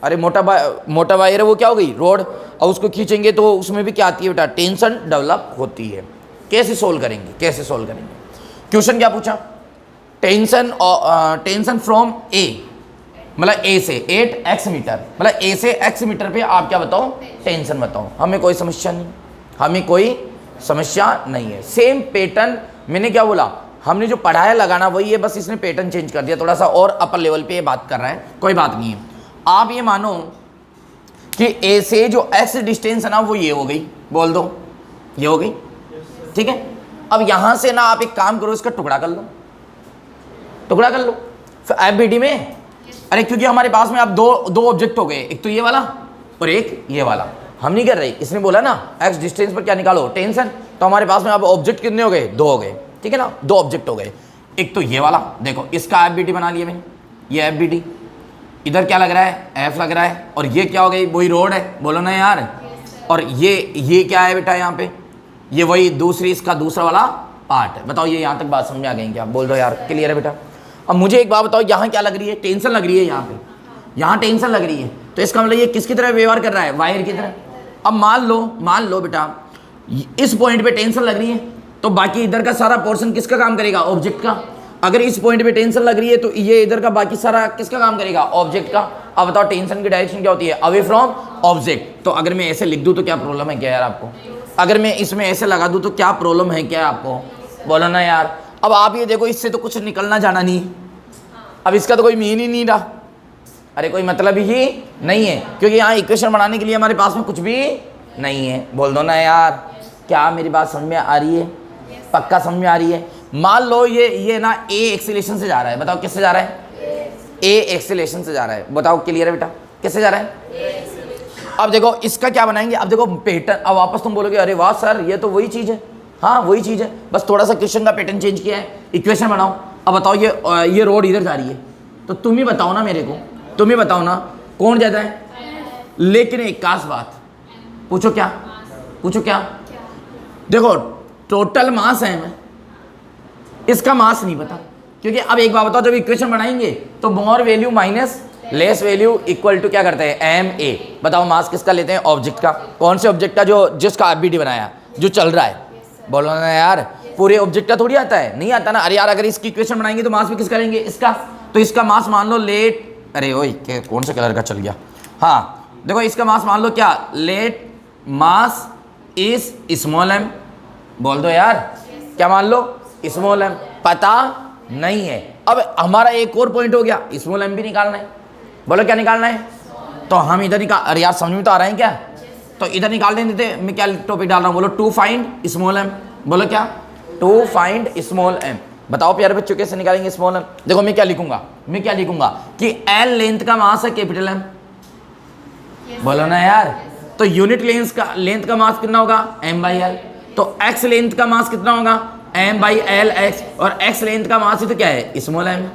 अरे मोटा वायर है वो क्या हो गई, रोड। और उसको खींचेंगे तो उसमें भी क्या आती है बेटा, टेंशन डेवलप होती है। कैसे सोल्व करेंगे, कैसे सोल्व करेंगे। क्वेश्चन क्या पूछा, टेंशन फ्रॉम A, मतलब A से 8x मीटर, मतलब A से x मीटर पे आप क्या बताओ, टेंशन बताओ। हमें कोई समस्या नहीं, हमें कोई समस्या नहीं है। सेम पैटर्न, मैंने क्या बोला, हमने जो पढ़ा है लगाना वही है, बस इसने पैटर्न चेंज कर दिया थोड़ा सा, और अपर लेवल पे ये बात कर रहा है, कोई बात नहीं है। आप ये मानो कि A से जो x डिस्टेंस है ना वो ये हो गई, बोल दो ये हो गई, ठीक है। अब यहां से ना आप एक काम करो, इसका टुकड़ा कर लो, टुकड़ा कर लो FBD में। अरे क्योंकि हमारे पास में अब दो ऑब्जेक्ट हो गए, एक तो ये वाला और एक ये वाला। हम नहीं कर रहे, इसने बोला ना x डिस्टेंस पर क्या निकालो, टेंशन। तो हमारे पास में अब ऑब्जेक्ट कितने हो गए, 2 हो गए, ठीक है ना, 2 ऑब्जेक्ट हो गए। एक तो ये वाला, देखो इसका FBD बना लिया मैंने, ये FBD। इधर क्या लग रहा है, F लग रहा है, और ये क्या हो गई, वही रोड है, बोलो ना यार। और ये क्या है बेटा, यहाँ पे ये वही दूसरी, इसका दूसरा वाला पार्ट है। बताओ ये यहाँ तक बात समझ में आ गई क्या, बोल दो यार, क्लियर है बेटा। अब मुझे एक बात बताओ, यहाँ क्या लग रही है, टेंशन लग रही है, यहाँ पे यहाँ टेंशन लग रही है, तो इसका मतलब ये किसकी तरह व्यवहार कर रहा है, वायर की तरह। अब मान लो बेटा इस पॉइंट पे टेंशन लग रही है, तो बाकी इधर का सारा पोर्शन किसका काम करेगा, ऑब्जेक्ट का। अगर इस पॉइंट पे टेंशन लग रही है तो ये इधर का बाकी सारा किसका काम करेगा, ऑब्जेक्ट का। अब बताओ टेंशन की डायरेक्शन क्या होती है, अवे फ्रॉम ऑब्जेक्ट। तो अगर मैं ऐसे लिख दूं तो क्या प्रॉब्लम है क्या यार आपको, अगर मैं इसमें ऐसे लगा दूं तो क्या प्रॉब्लम है क्या आपको, बोलो ना यार। अब आप ये देखो, इससे तो कुछ निकलना जाना नहीं, अब इसका तो कोई मीन ही नहीं रहा, अरे कोई मतलब ही नहीं है, क्योंकि यहाँ इक्वेशन बनाने के लिए हमारे पास में कुछ भी नहीं है। बोल दो ना यार, क्या मेरी बात समझ में आ रही है, पक्का समझ में आ रही है। मान लो ये ना A एक्सीलरेशन से जा रहा है, बताओ किससे जा रहा है, A एक्सीलरेशन से जा रहा है। बताओ क्लियर है बेटा, किससे जा रहा है। अब देखो इसका क्या बनाएंगे, अब देखो पैटर्न। अब वापस तुम बोलोगे अरे वाह सर ये तो वही चीज़ है, हाँ वही चीज़ है, बस थोड़ा सा क्वेश्चन का पैटर्न चेंज किया है। इक्वेशन बनाओ। अब बताओ ये रोड इधर जा रही है, तो तुम ही बताओ ना मेरे को, तुम ही बताओ ना कौन ज़्यादा है। लेकिन एक खास बात पूछो, क्या पूछो, क्या देखो टोटल मास है में, इसका मास नहीं पता, क्योंकि अब एक बात बताओ, जब इक्वेशन बनाएंगे तो more value minus less value equal to क्या करते हैं, MA। बताओ मास किसका लेते हैं, ऑब्जेक्ट का। कौन से ऑब्जेक्ट का, जो जिसका FBD बनाया, जो चल रहा है। बोलो ना यार, पूरे ऑब्जेक्ट का थोड़ी आता है, नहीं आता ना। अरे यार अगर इसकी इक्वेशन बनाएंगे तो मास भी किसका लेंगे, इसका। तो इसका मास मान लो लेट, अरे ओए कौन से कलर का चल गया, हाँ देखो इसका मास मान लो क्या, let mass is small m। बोल दो यार, क्या मान लो, स्मॉल m। पता नहीं है। अब हमारा एक और पॉइंट हो गया, स्मॉल m भी निकालना है। बोलो क्या निकालना है, तो हम इधर निकाल, अरे यार समझ में तो आ रहा है क्या, तो इधर निकाल देते। मैं क्या टॉपिक डाल रहा हूँ, बोलो टू फाइंड स्मॉल एम। बोलो क्या, टू फाइंड स्मॉल एम। बताओ प्यारे बच्चों कैसे निकालेंगे स्मॉल एम। देखो मैं क्या लिखूंगा, मैं क्या लिखूंगा कि एल लेंथ का मास है कैपिटल एम। बोलो ना यार। तो यूनिट लेंथ का मास कितना होगा, एम बाई एल। तो एक्स लेंथ का मास कितना होगा, एम बाई एल एक्स। और एक्स लेंथ का मास ही तो क्या है, स्मॉल एम।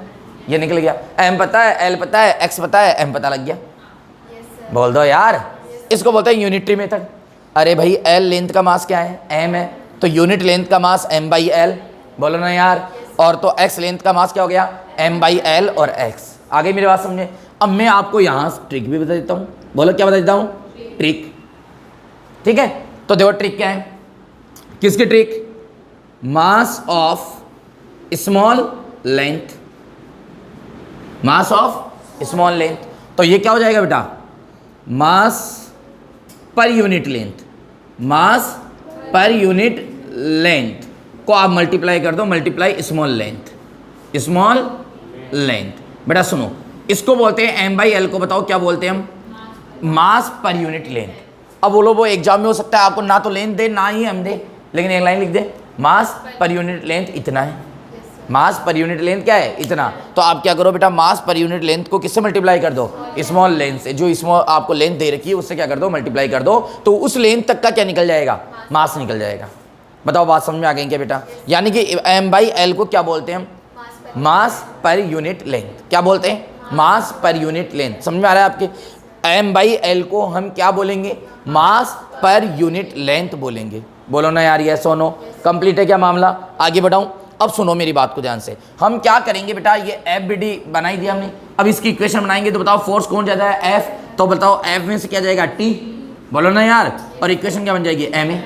ये निकल गया। एम पता है, एल पता है, एक्स पता है, एम पता लग गया। बोल दो यार। इसको बोलते हैं यूनिटरी मेथड। अरे भाई एल लेंथ का मास क्या है, एम है, तो यूनिट लेंथ का मास एम बाई एल। बोलो ना यार। और तो एक्स लेंथ का मास क्या हो गया, एम बाई एल और एक्स। आगे मेरी बात समझे। अब मैं आपको यहाँ ट्रिक भी बता देता हूँ। बोलो क्या बता देता हूँ, ट्रिक। ठीक है, तो देखो ट्रिक क्या है, किसकी trick, mass of small length, mass of small length. तो ये क्या हो जाएगा बेटा, मास पर यूनिट लेंथ, मास पर यूनिट लेंथ को आप मल्टीप्लाई कर दो, multiply small length, small length. बेटा सुनो, इसको बोलते हैं एम बाई एल को बताओ क्या बोलते हैं हम, मास पर यूनिट लेंथ। अब बोलो वो एग्जाम में हो सकता है आपको ना तो लेंथ दे ना ही एम दे, लेकिन एक लाइन लिख दे, मास पर यूनिट लेंथ इतना है। मास पर यूनिट लेंथ क्या है, इतना। तो आप क्या करो बेटा, मास पर यूनिट लेंथ को किससे मल्टीप्लाई कर दो, स्मॉल लेंथ से। जो स्मॉल आपको लेंथ दे रखी है उससे क्या कर दो, मल्टीप्लाई कर दो। तो उस लेंथ तक का क्या निकल जाएगा, मास निकल जाएगा। बताओ बात समझ में आ गई क्या बेटा। यानी कि एम बाई एल को क्या बोलते हैं हम, मास पर यूनिट लेंथ। क्या बोलते हैं, मास पर यूनिट लेंथ। समझ में आ रहा है आपके। एम बाई एल को हम क्या बोलेंगे, मास पर यूनिट लेंथ बोलेंगे। बोलो ना यार, यस और नो। कंप्लीट है क्या मामला, आगे बढ़ाऊं। अब सुनो मेरी बात को ध्यान से। हम क्या करेंगे बेटा, ये एफ बी डी बनाई दिया हमने, अब इसकी इक्वेशन बनाएंगे। तो बताओ फोर्स कौन जाता है, एफ। तो बताओ एफ में से क्या जाएगा, टी। बोलो ना यार। और इक्वेशन क्या बन जाएगी, एम ए।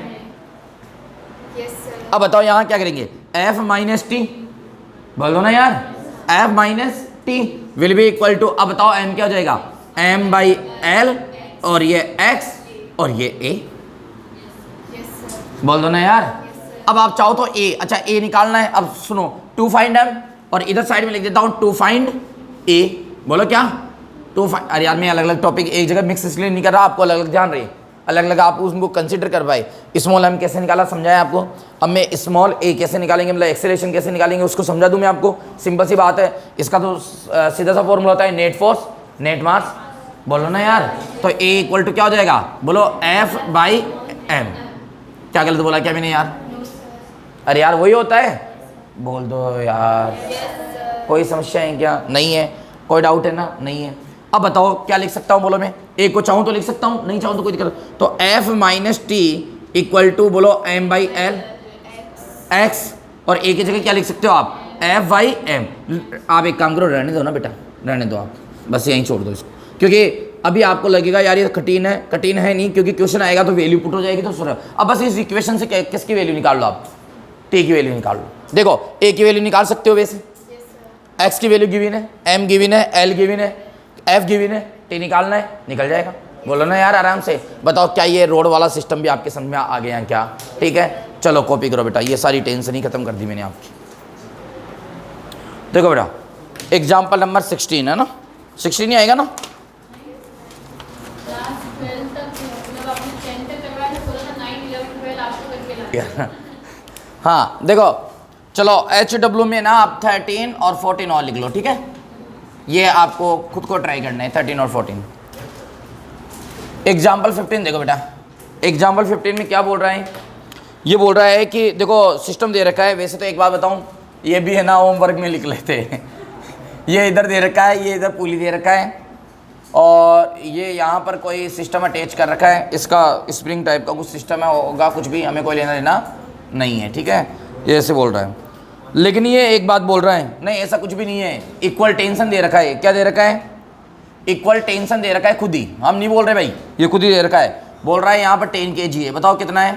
अब बताओ यहाँ क्या करेंगे, एफ माइनस टी। बोलो ना यार, F minus T will be equal to, अब बताओ एम क्या हो जाएगा, एम बाई एल, और ये एक्स और ये ए। बोल दो ना यार। अब आप चाहो तो ए, अच्छा ए निकालना है। अब सुनो, टू फाइंड एम, और इधर साइड में लिख देता हूँ टू फाइंड ए। बोलो क्या, टू फाइंड। अरे यार मैं अलग अलग टॉपिक एक जगह मिक्स इसलिए नहीं कर रहा, आपको अलग अलग जान रही, अलग अलग आप उसको कंसिडर कर पाए। स्मॉल एम कैसे निकाला समझाया आपको। अब मैं स्मॉल ए कैसे निकालेंगे, मतलब एक्सेलरेशन कैसे निकालेंगे उसको समझा दूँ मैं आपको। सिंपल सी बात है, इसका तो सीधा सा फॉर्मूला होता है नेट फोर्स नेट मास। बोलो ना यार। तो ए इक्वल टू क्या हो जाएगा, बोलो एफ बाई एम। क्या गलत बोला क्या मैंने यार, अरे यार वही होता है। बोल दो यार। कोई समस्या है क्या, नहीं है, कोई डाउट है ना, नहीं है। अब बताओ क्या लिख सकता हूँ, बोलो मैं ए को चाहूँ तो लिख सकता हूँ, नहीं चाहूँ तो कोई दिक्कत। तो F minus T equal to बोलो एम बाई एल एक्स, और ए की जगह क्या लिख सकते हो आप, एफ बाई एम। आप एक काम करो, रहने दो ना बेटा, रहने दो आप, बस यहीं छोड़ दो इसको। क्योंकि अभी आपको लगेगा यार ये कठिन है, कठिन है नहीं, क्योंकि क्वेश्चन आएगा तो वैल्यू पुट हो जाएगी। तो सुनो, अब बस इस इक्वेशन से किसकी वैल्यू निकाल लो, आप टी की वैल्यू निकाल लो। देखो ए की वैल्यू निकाल सकते हो वैसे, एक्स की वैल्यू गिविन है, एम गिविन है, एल गिविन है, एफ गिविन है, टी निकालना है, निकल जाएगा। बोलो ना यार आराम से। बताओ क्या ये रोड वाला सिस्टम भी आपके समझ में आ गया क्या, ठीक है। चलो कॉपी करो बेटा, ये सारी टेंशन ही खत्म कर दी मैंने आपकी। देखो बेटा एग्जाम्पल नंबर 16 है ना, 16 ही आएगा ना। हाँ देखो चलो HW में ना आप 13 और 14 और लिख लो, ठीक है। ये आपको खुद को ट्राई करना है, 13 और 14। एग्जाम्पल 15 देखो बेटा, एग्जाम्पल 15 में क्या बोल रहा है, ये बोल रहा है कि देखो सिस्टम दे रखा है। वैसे तो एक बात बताऊं, ये भी है ना होमवर्क में लिख लेते हैं। ये इधर दे रखा है, ये इधर पुली दे रखा है, और ये यहाँ पर कोई सिस्टम अटैच कर रखा है। इसका स्प्रिंग टाइप का कुछ सिस्टम है, होगा कुछ भी, हमें कोई लेना देना नहीं है, ठीक है। ये ऐसे बोल रहा है, लेकिन ये एक बात बोल रहा है, नहीं ऐसा कुछ भी नहीं है। इक्वल टेंशन दे रखा है, क्या दे रखा है, इक्वल टेंशन दे रखा है खुद ही, हम नहीं बोल रहे भाई, ये खुद ही दे रखा है। बोल रहा है यहाँ पर 10 kg है, बताओ कितना है,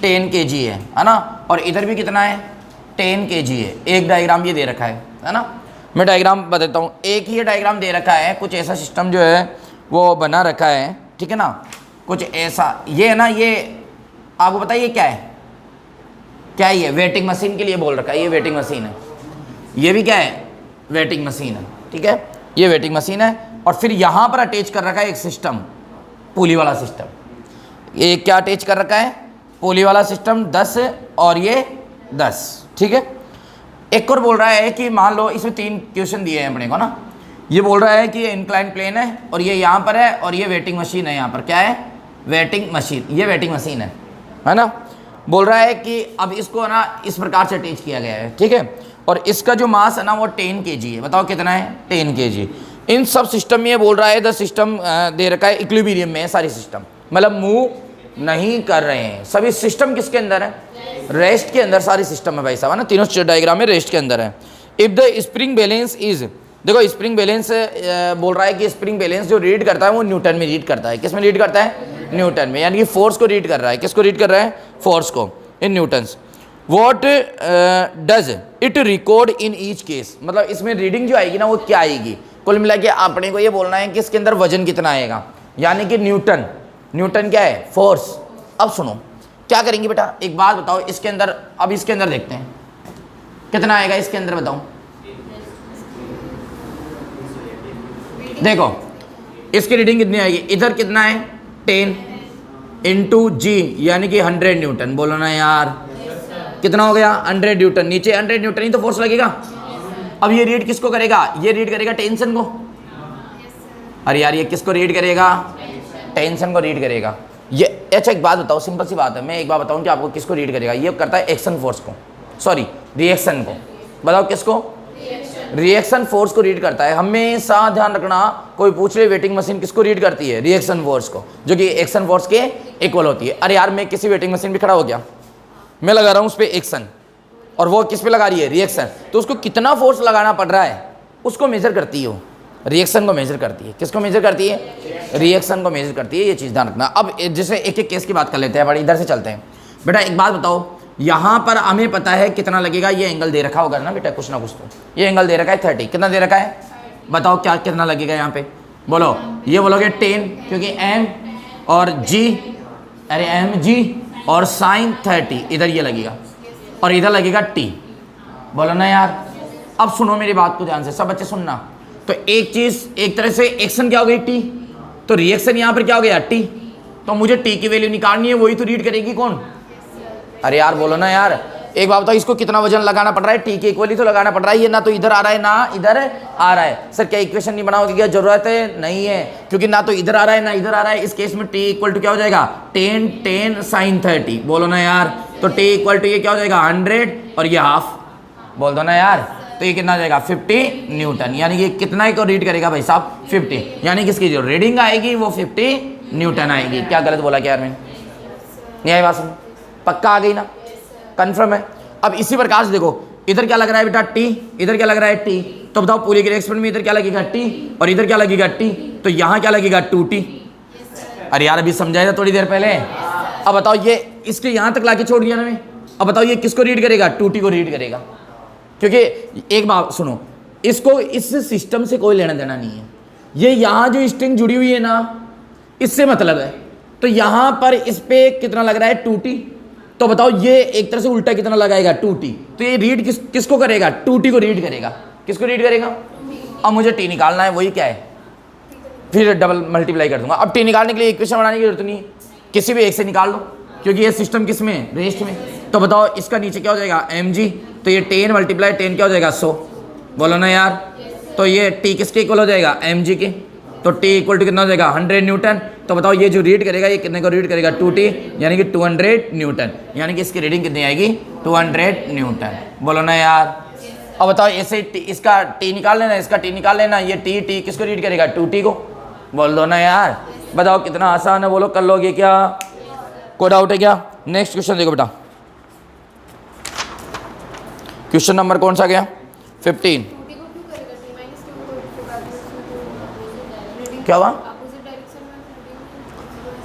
10 kg है ना। और इधर भी कितना है, 10 kg है। एक डायग्राम ये दे रखा है ना। मैं डायग्राम बताता हूँ, एक ही डायग्राम दे रखा है, कुछ ऐसा सिस्टम जो है वो बना रखा है, ठीक है ना। कुछ ऐसा ये है ना, ये आपको पता है ये क्या है, क्या है ये, वेटिंग मशीन के लिए बोल रखा है। ये वेटिंग मशीन है, ये भी क्या है, वेटिंग मशीन है, ठीक है। ये वेटिंग मशीन है, और फिर यहाँ पर अटैच कर रखा है एक सिस्टम, पुली वाला सिस्टम। ये क्या अटैच कर रखा है, पोली वाला सिस्टम 10 और ये 10, ठीक है। एक और बोल रहा है कि मान लो इसमें 3 क्वेश्चन दिए हैं अपने को ना, ये बोल रहा है कि ये इंक्लाइन प्लेन है और ये यहाँ पर है और ये वेटिंग मशीन है, यहाँ पर क्या है, वेटिंग मशीन, ये वेटिंग मशीन है ना। बोल रहा है कि अब इसको ना इस प्रकार से अटैच किया गया है, ठीक है, और इसका जो मास है ना वो 10 kg है। बताओ कितना है, 10 kg। इन सब सिस्टम में ये बोल रहा है द सिस्टम दे रखा है इक्विलिब्रियम में है सारी सिस्टम, मतलब मूव नहीं कर रहे हैं सभी सिस्टम। किसके अंदर है, रेस्ट के अंदर सारी सिस्टम है भाई साहब, है ना, तीनों डायग्राम में रेस्ट के अंदर है। If the spring balance is, देखो स्प्रिंग बैलेंस बोल रहा है कि स्प्रिंग बैलेंस जो रीड करता है वो न्यूटन में रीड करता है। किस में रीड करता है, न्यूटन में, यानी कि फोर्स को रीड कर रहा है। किसको रीड कर रहा है, फोर्स को, in newtons. What does it record in each case, मतलब इसमें रीडिंग जो आएगी ना वो क्या आएगी, कुल मिला के अपने को ये बोलना है कि इसके अंदर वजन कितना आएगा, यानी कि न्यूटन। न्यूटन क्या है, फोर्स। अब सुनो क्या करेंगे बेटा, एक बात बताओ, इसके अंदर, अब इसके अंदर देखते हैं कितना आएगा इसके अंदर, बताओ। देखो इसकी रीडिंग कितनी आएगी, इधर कितना है 10 इंटू जी, यानी कि 100 न्यूटन। बोलो ना यार, कितना हो गया 100 न्यूटन, नीचे 100 न्यूटन ही तो फोर्स लगेगा। अब ये रीड किसको करेगा, ये रीड करेगा टेंशन को। अरे यार ये किसको रीड करेगा, टेंशन को रीड करेगा। ये अच्छा एक बात बताओ, सिंपल सी बात है, मैं एक बात बताऊं कि आपको किसको रीड करेगा, ये करता है एक्शन फोर्स को, सॉरी रिएक्शन को। बताओ किसको, रिएक्शन फोर्स को रीड करता है। हमेशा ध्यान रखना, कोई पूछ ले वेटिंग मशीन किसको रीड करती है, रिएक्शन फोर्स को, जो कि एक्शन फोर्स के इक्वल होती है। अरे यार मैं किसी वेटिंग मशीन पे खड़ा हो गया, मैं लगा रहा हूँ उस पर एक्शन और वो किस पे लगा रही है, रिएक्शन, तो उसको कितना फोर्स लगाना पड़ रहा है उसको मेजर करती है वो, रिएक्शन को मेजर करती है। किसको मेजर करती है, रिएक्शन को मेजर करती है, ये चीज़ ध्यान रखना। अब जैसे एक एक केस की बात कर लेते हैं, बड़ी इधर से चलते हैं। बेटा एक बात बताओ, यहाँ पर हमें पता है कितना लगेगा, ये एंगल दे रखा होगा ना बेटा कुछ ना कुछ, तो ये एंगल दे रखा है 30, कितना दे रखा है बताओ, क्या कितना लगेगा यहाँ पे, बोलो। ये बोलोगे 10, क्योंकि एम और जी, अरे एम जी और साइन 30, इधर ये लगेगा और इधर लगेगा टी। बोलो ना यार। अब सुनो मेरी बात को ध्यान से, सब बच्चे सुनना। तो एक चीज़, एक तरह से एक्शन क्या हो गई टी, तो रिएक्शन यहाँ पर क्या हो गया टी, तो मुझे टी की वैल्यू निकालनी है, वही तो रीड करेगी कौन। अरे यार बोलो ना यार, एक बात बताओ, इसको कितना वजन लगाना पड़ रहा है, टी के इक्वली तो लगाना पड़ रहा है। ये ना तो इधर आ रहा है ना इधर आ रहा है। सर क्या इक्वेशन नहीं बनाओगे, क्या जरूरत है, नहीं है, क्योंकि ना तो इधर आ रहा है ना इधर आ रहा है। इस केस में टी इक्वल टू क्या हो जाएगा 10 साइन 30। बोलो ना यार, तो टी इक्वल टू ये क्या हो जाएगा 100 और ये हाफ, बोल दो ना यार, तो ये कितना जाएगा 50 न्यूटन, यानी कि कितना को रीड करेगा भाई साहब 50, यानी कि इसकी जो रीडिंग आएगी वो 50 न्यूटन आएगी। क्या गलत बोला क्या यार मैंने, नहीं आई बात समझ, पक्का आ गई ना, कंफर्म है। अब इसी प्रकार से देखो, इधर क्या लग रहा है बेटा टी, इधर क्या लग रहा है टी, तो बताओ पूरी के एक्सपेरिमेंट में इधर क्या लगेगा टी और इधर क्या लगेगा टी, तो यहाँ क्या लगेगा 2t। अरे यार अभी समझाया था थोड़ी देर पहले। अब बताओ ये इसके यहाँ तक लाके छोड़ दिया ना मैं, अब बताओ ये किसको रीड करेगा, 2t को रीड करेगा, क्योंकि एक बात सुनो, इसको इस सिस्टम से कोई लेना देना नहीं है। ये यहाँ जो स्ट्रिंग जुड़ी हुई है ना, इससे मतलब है, तो यहाँ पर इस पे कितना लग रहा है 2t, तो बताओ ये एक तरह से उल्टा कितना लगाएगा 2t, तो ये रीड किसको करेगा 2t को रीड करेगा। किसको रीड करेगा, अब मुझे t निकालना है, वही क्या है, फिर डबल मल्टीप्लाई कर दूंगा। अब t निकालने के लिए इक्वेशन बनाने की जरूरत नहीं है, किसी भी एक से निकाल लो, क्योंकि ये सिस्टम किस में, रेस्ट में। तो बताओ इसका नीचे क्या हो जाएगा mg, तो ये 10 मल्टीप्लाई 10 क्या हो जाएगा 100। बोलो ना यार, तो ये t किसके इक्वल हो जाएगा mg के, तो t इक्वल टू कितना हो जाएगा 100 न्यूटन। तो बताओ ये जो रीड करेगा ये कितने को रीड करेगा 2t, यानी कि 200 न्यूटन, यानी कि इसकी रीडिंग कितनी आएगी 200 न्यूटन। बोलो ना यार। अब बताओ ऐसे इसका t निकाल लेना, इसका t निकाल लेना, ये t किसको रीड करेगा 2t को। बोल दो ना यार, बताओ कितना आसान है, बोलो कर लोगे क्या, कोई डाउट है क्या। नेक्स्ट क्वेश्चन देखो बेटा, क्वेश्चन नंबर कौन सा गया 15। क्या हुआ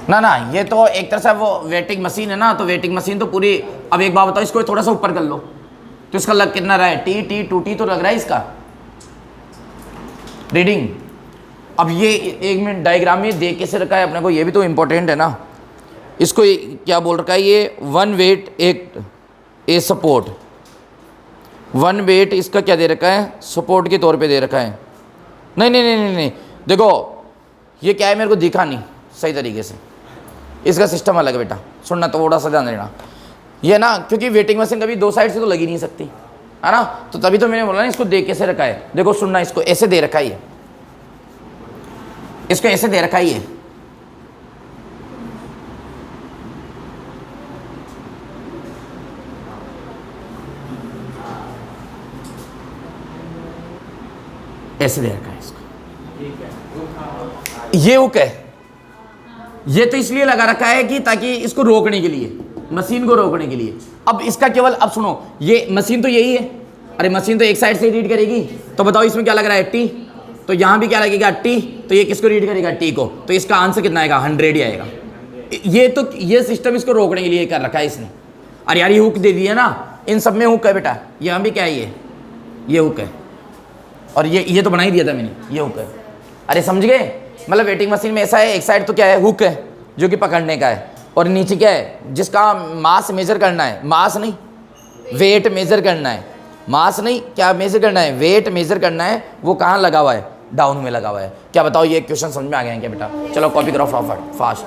ना ना, ये तो एक तरह से वो वेटिंग मशीन है ना, तो वेटिंग मशीन तो पूरी। अब एक बात बताओ, इसको थोड़ा सा ऊपर कर लो, तो इसका लग कितना रहा है टी 2t तो लग रहा है इसका रीडिंग। अब ये एक मिनट डायग्राम में देख कैसे रखा है अपने को, ये भी तो इम्पोर्टेंट है ना। इसको क्या बोल रखा है, ये one weight a support, one weight इसका क्या दे रखा है, सपोर्ट के तौर पे दे रखा है। नहीं नहीं नहीं नहीं नहीं, देखो ये क्या है मेरे को दिखा नहीं सही तरीके से, इसका सिस्टम अलग है बेटा, सुनना थोड़ा सा ध्यान देना। ये ना क्योंकि वेटिंग मशीन कभी दो साइड से तो लगी नहीं सकती है ना, तो तभी तो मैंने बोला ना इसको दे कैसे रखा है। देखो सुनना, इसको ऐसे दे रखा ही है, इसको ऐसे दे रखा ही है। ऐसे दे रखा है इसको, ये हुक है। ये तो इसलिए लगा रखा है कि ताकि इसको रोकने के लिए, मशीन को रोकने के लिए। अब इसका केवल, अब सुनो, ये मशीन तो यही है, अरे मशीन तो एक साइड से रीड करेगी, तो बताओ इसमें क्या लग रहा है टी, तो यहाँ भी क्या लगेगा टी, तो ये किसको रीड करेगा टी को, तो इसका आंसर कितना आएगा 100 ही आएगा। ये सिस्टम इसको रोकने के लिए कर रखा है इसने। अरे यार ये हुक दे दिया ना, इन सब में हुक है बेटा, यहाँ भी क्या है ये हुक है, और ये तो बना ही दिया था मैंने, ये हुक है। अरे समझ गए, मतलब वेटिंग मशीन में ऐसा है, एक साइड तो क्या है हुक है जो कि पकड़ने का है, और नीचे क्या है जिसका मास मेजर करना है, मास नहीं वेट मेजर करना है, मास नहीं क्या मेजर करना है, वेट मेजर करना है, वो कहाँ लगा हुआ है, डाउन में लगा हुआ है। क्या बताओ ये क्वेश्चन समझ में आ गया है क्या बेटा? चलो कॉपी करो फटाफट फास्ट।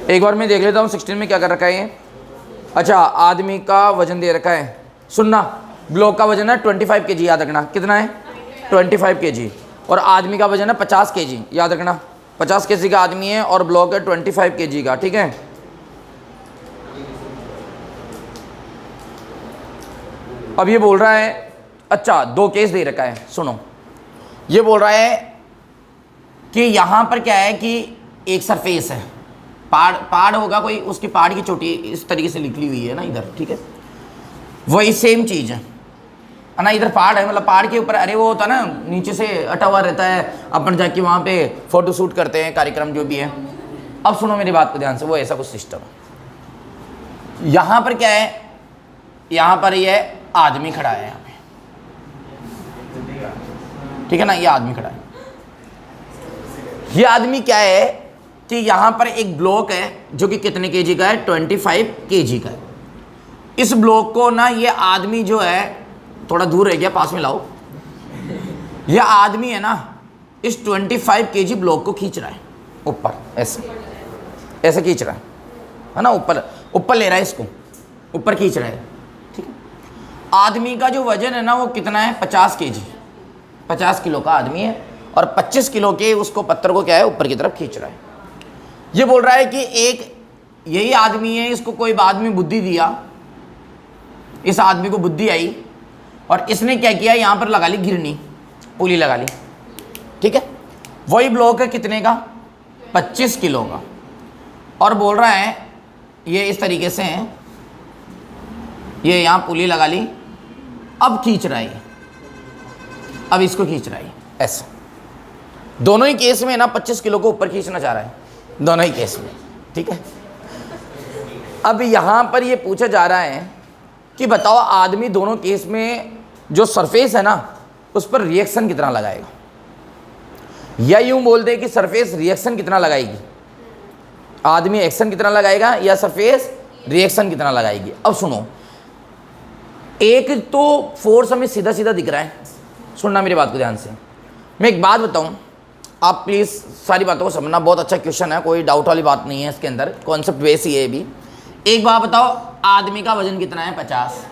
एक बार मैं देख लेता हूँ 16 में क्या कर रखा है ये। अच्छा, आदमी का वजन दे रखा है, सुनना, ब्लॉक का वजन है 25 kg, याद रखना कितना है 25 kg, और आदमी का वजन है 50 kg, याद रखना 50 kg का आदमी है और ब्लॉक है 25 kg का, ठीक है। अब ये बोल रहा है, अच्छा दो केस दे रखा है, सुनो, ये बोल रहा है कि यहाँ पर क्या है कि एक सरफेस है, पहाड़ होगा कोई, उसकी पहाड़ की चोटी इस तरीके से निकली हुई है ना इधर, ठीक है, वही सेम चीज़ है ना, इधर पहाड़ है, मतलब पहाड़ के ऊपर, अरे वो होता है ना नीचे से अटा हुआ रहता है, अपन जाके वहाँ पे फोटो शूट करते हैं, कार्यक्रम जो भी है। अब सुनो मेरी बात को ध्यान से, वो ऐसा कुछ सिस्टम है। यहाँ पर क्या है, यहाँ पर ये आदमी खड़ा है यहाँ पे, ठीक है ना, ये आदमी खड़ा है। ये आदमी क्या है कि यहाँ पर एक ब्लॉक है जो कि कितने केजी का है, 25 kg का है। इस ब्लॉक को ना ये आदमी जो है, थोड़ा दूर रह गया, पास में लाओ, ये आदमी है ना इस 25 kg ब्लॉक को खींच रहा है ऊपर, ऐसे खींच रहा है ना, ऊपर ले रहा है, इसको ऊपर खींच रहा है, ठीक है। आदमी का जो वजन है ना वो कितना है 50 kg, 50 किलो का आदमी है, और 25 किलो के उसको पत्थर को क्या है ऊपर की तरफ खींच रहा है। ये बोल रहा है कि एक यही आदमी है, इसको कोई आदमी बुद्धि दिया, इस आदमी को बुद्धि आई और इसने क्या किया, यहाँ पर लगा ली घिरनी, पुली लगा ली, ठीक है। वही ब्लॉक है कितने का, 25 किलो का, और बोल रहा है ये इस तरीके से है, ये यहाँ पुली लगा ली, अब खींच रहा है, अब इसको खींच रहा है ऐसे। दोनों ही केस में ना 25 किलो को ऊपर खींचना चाह रहा है, दोनों ही केस में, ठीक है। अब यहाँ पर ये पूछा जा रहा है कि बताओ आदमी दोनों केस में जो सरफेस है ना उस पर रिएक्शन कितना लगाएगा, या यूं बोल दे कि सरफेस रिएक्शन कितना लगाएगी, आदमी एक्शन कितना लगाएगा या सरफेस रिएक्शन कितना लगाएगी। अब सुनो, एक तो फोर्स हमें सीधा सीधा दिख रहा है, सुनना मेरी बात को ध्यान से, मैं एक बात बताऊं, आप प्लीज़ सारी बातों को समझना, बहुत अच्छा क्वेश्चन है, कोई डाउट वाली बात नहीं है इसके अंदर, कॉन्सेप्ट बेस ही है भी। एक बात बताओ, आदमी का वजन कितना है 50,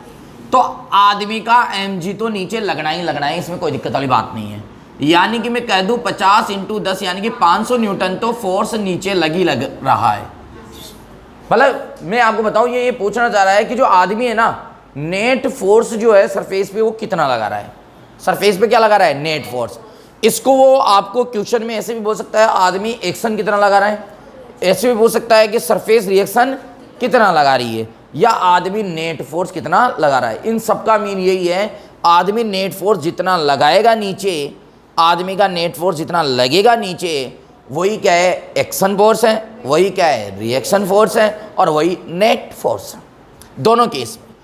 तो आदमी का mg तो नीचे लगना ही लगना है, इसमें कोई दिक्कत वाली बात नहीं है। यानी कि मैं कह दूं 50 × 10 यानी कि 500 न्यूटन तो फोर्स नीचे लग रहा है। मतलब मैं आपको बताऊं, ये पूछना चाह रहा है कि जो आदमी है ना, नेट फोर्स जो है सरफेस पे वो कितना लगा रहा है, सरफेस पे क्या लगा रहा है, नेट फोर्स। इसको वो आपको क्वेश्चन में ऐसे भी बोल सकता है आदमी एक्शन कितना लगा रहा है, ऐसे भी बोल सकता है कि सरफेस रिएक्शन कितना लगा रही है, या आदमी नेट फोर्स कितना लगा रहा है। इन सब का मीन यही है, आदमी नेट फोर्स जितना लगाएगा नीचे, आदमी का नेट फोर्स जितना लगेगा नीचे, वही क्या है एक्शन फोर्स है, वही क्या है रिएक्शन फोर्स है, और वही नेट फोर्स है दोनों केस में।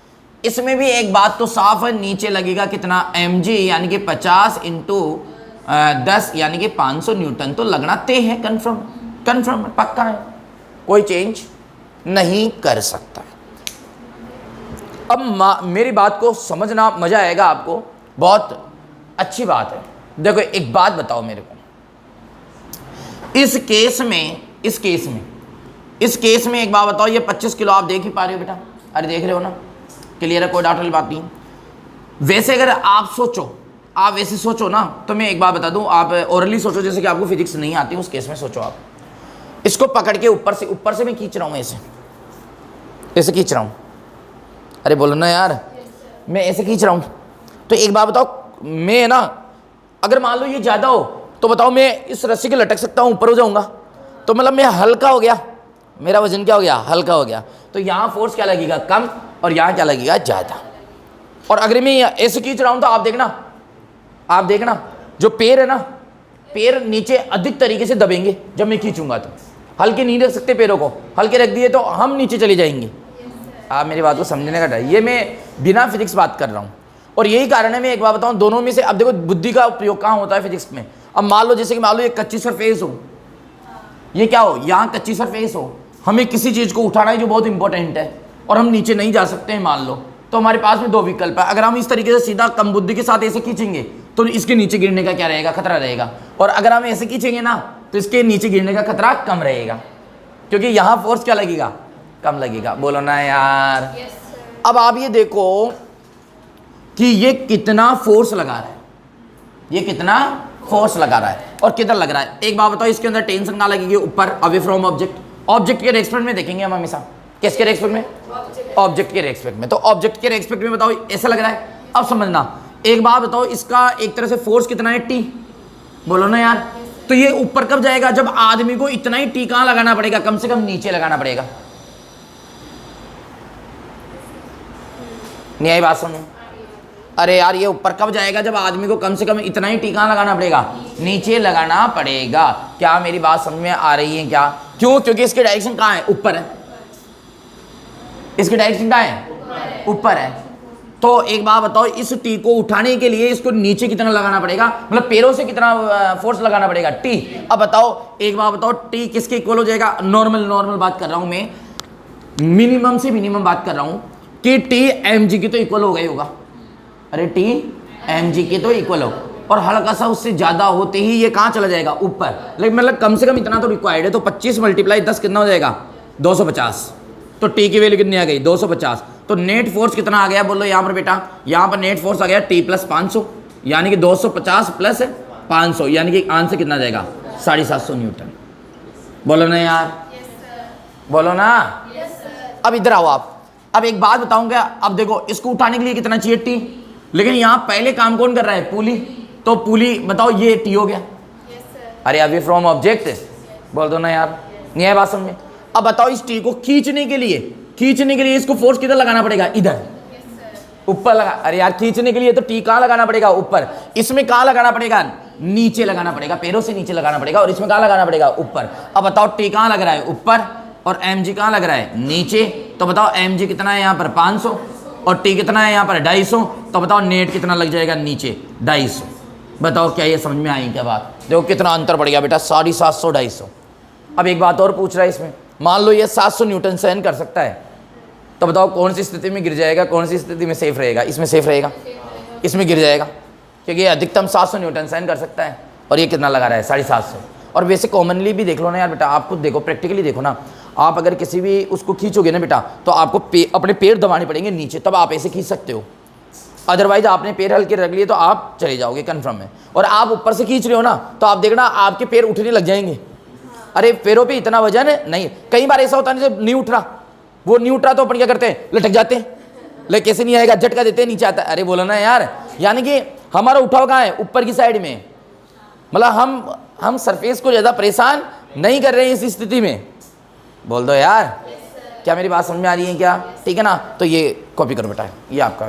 इसमें भी एक बात तो साफ है, नीचे लगेगा कितना mg यानी कि 50 × 10 यानी कि 500 न्यूटन तो लगना तय है, कन्फर्म पक्का है, कोई चेंज नहीं कर सकता। अब मेरी बात को समझना, मजा आएगा आपको, बहुत अच्छी बात है। देखो एक बात बताओ मेरे को, इस केस में एक बात बताओ, ये 25 किलो आप देख ही पा रहे हो बेटा? अरे देख रहे हो ना, क्लियर है, कोई डाउट वाली बात नहीं। वैसे अगर आप वैसे सोचो ना, तो मैं एक बात बता दूं, आप ओरली सोचो, जैसे कि आपको फिजिक्स नहीं आती, उस केस में सोचो आप। इसको पकड़ के ऊपर से मैं खींच रहा हूँ, ऐसे खींच रहा हूँ। अरे बोलो ना यार, मैं ऐसे खींच रहा हूँ। तो एक बात बताओ, मैं ना अगर मान लो ये ज़्यादा हो तो बताओ, मैं इस रस्सी के लटक सकता हूँ, ऊपर हो जाऊँगा, तो मतलब मैं हल्का हो गया, मेरा वजन क्या हो गया? हल्का हो गया। तो यहाँ फोर्स क्या लगेगा? कम, और यहाँ क्या लगेगा? ज़्यादा। और अगर मैं ऐसे खींच रहा हूँ तो आप देखना जो पैर है ना, पैर नीचे अधिक तरीके से दबेंगे जब मैं खींचूंगा। तो हल्के नहीं रख सकते पैरों को, हल्के रख दिए तो हम नीचे चले जाएंगे। आप मेरी बात को समझने का ट्राई, ये मैं बिना फिजिक्स बात कर रहा हूँ। और यही कारण है, मैं एक बात बताऊँ, दोनों में से अब देखो बुद्धि का उपयोग कहाँ होता है फिजिक्स में। अब मान लो जैसे कि मान लो ये कच्ची सरफेस हो, ये क्या हो, यहाँ कच्ची सरफेस हो, हमें किसी चीज़ को उठाना है जो बहुत इंपॉर्टेंट है और हम नीचे नहीं जा सकते हैं मान लो, तो हमारे पास में दो विकल्प है। अगर हम इस तरीके से सीधा कम बुद्धि के साथ ऐसे खींचेंगे तो इसके नीचे गिरने का क्या रहेगा? खतरा रहेगा। और अगर हम ऐसे खींचेंगे ना तो इसके नीचे गिरने का खतरा कम रहेगा, क्योंकि यहाँ फोर्स क्या लगेगा? कम लगेगा। बोलो ना यार। अब आप ये देखो कि ये कितना फोर्स लगा रहा है, ये कितना फोर्स लगा रहा है और किधर लग रहा है। एक बात बताओ, इसके अंदर टेंशन कहाँ लगेगी? ऊपर, अवे फ्रॉम ऑब्जेक्ट के रेस्पेक्ट में देखेंगे हम हमेशा। किसके रेस्पेक्ट में? ऑब्जेक्ट के रेस्पेक्ट में। तो ऑब्जेक्ट के रेस्पेक्ट में बताओ ऐसा लग रहा है। अब समझना, एक बात बताओ, इसका एक तरह से फोर्स कितना है? टी। बोलो ना यार। तो ये ऊपर कब जाएगा? जब आदमी को इतना ही टी कहाँ लगाना पड़ेगा? कम से कम नीचे लगाना पड़ेगा। नहीं आई बात समझ? अरे यार, ये ऊपर कब जाएगा? जब आदमी को कम से कम इतना ही टी कहाँ लगाना पड़ेगा? नीचे लगाना पड़ेगा। क्या मेरी बात समझ में आ रही है क्या? क्यों? क्योंकि इसकी डायरेक्शन कहाँ है? ऊपर है। इसकी डायरेक्शन कहाँ है? ऊपर है। तो एक बात बताओ, इस टी को उठाने के लिए इसको नीचे कितना लगाना पड़ेगा? मतलब पैरों से कितना फोर्स लगाना पड़ेगा? टी। अब बताओ, एक बात बताओ, टी किसके इक्वल हो जाएगा? नॉर्मल बात कर रहा हूं मैं, मिनिमम से मिनिमम बात कर रहा हूं कि टी एम जी की तो इक्वल हो गई होगा। अरे टी एम जी के तो इक्वल हो, और हल्का सा उससे ज्यादा होते ही ये कहाँ चला जाएगा? ऊपर। लेकिन मतलब कम से कम इतना तो रिक्वायर्ड है। तो 25 × 10 कितना हो जाएगा? 250। तो टी की वैल्यू कितनी आ गई? 250। तो नेट फोर्स कितना आ गया? बोलो यहाँ पर बेटा। यहाँ पर नेट फोर्स आ गया टी प्लस 500, यानी कि 250 प्लस 500, यानी कि आंसर कितना जाएगा? 750 न्यूटन। बोलो ना यार। बोलो ना। अब इधर आओ आप। अब एक बात बताऊंगा, अब देखो इसको उठाने के लिए कितना चाहिए? टी। लेकिन यहाँ पहले काम कौन कर रहा है? पुली। तो पुली बताओ, ये टी हो गया। अरे अवे फ्रॉम ऑब्जेक्ट, बोल दो ना यार। नहीं है बात समझ में? अब बताओ, इस टी को खींचने के लिए इसको फोर्स किधर लगाना पड़ेगा? इधर ऊपर लगा। अरे यार, खींचने के लिए तो टी कहाँ लगाना पड़ेगा? ऊपर। इसमें कहाँ लगाना पड़ेगा? नीचे लगाना पड़ेगा, पैरों से नीचे लगाना पड़ेगा। और इसमें कहाँ लगाना पड़ेगा? ऊपर। अब बताओ, टी कहाँ लग रहा है? ऊपर। और एम जी कहाँ लग रहा है? नीचे। तो बताओ एम जी कितना है यहाँ पर? 500। और टी कितना है यहाँ पर? 250। तो बताओ नेट कितना लग जाएगा नीचे? 250। बताओ क्या ये समझ में आई क्या बात? देखो कितना अंतर पड़ गया बेटा, 750 250। अब एक बात और पूछ रहा है इसमें, मान लो ये 700 न्यूटन सहन कर सकता है, तो बताओ कौन सी स्थिति में गिर जाएगा, कौन सी स्थिति में सेफ रहेगा? इसमें सेफ रहेगा, इसमें गिर जाएगा, क्योंकि ये अधिकतम 700 न्यूटन सहन कर सकता है। और ये कितना लगा रहा है? 750। और वैसे कॉमनली भी देख लो ना यार बेटा, आप खुद देखो, प्रैक्टिकली देखो ना। आप अगर किसी भी उसको खींचोगे ना बेटा, तो आपको अपने पैर दबाने पड़ेंगे नीचे, तब आप ऐसे खींच सकते हो। अदरवाइज आपने पैर हल्के रख लिए तो आप चले जाओगे कन्फर्म है। और आप ऊपर से खींच रहे हो ना, तो आप देखना आपके पैर उठने लग जाएंगे। अरे पैरों पे इतना वजन है नहीं। कई बार ऐसा होता है जब नहीं उठ रहा, वो नहीं उठ रहा तो अपन क्या करते हैं? लटक जाते हैं। लेकिन कैसे नहीं आएगा? झटका देते हैं, नीचे आता है। अरे बोलो ना यार, यानी कि हमारा उठाव कहाँ है? ऊपर की साइड में। मतलब हम सरफेस को ज़्यादा परेशान नहीं कर रहे हैं इस स्थिति में। बोल दो यार। क्या मेरी बात समझ में आ रही है क्या? ठीक है ना? तो ये कॉपी करो बेटा, ये आपका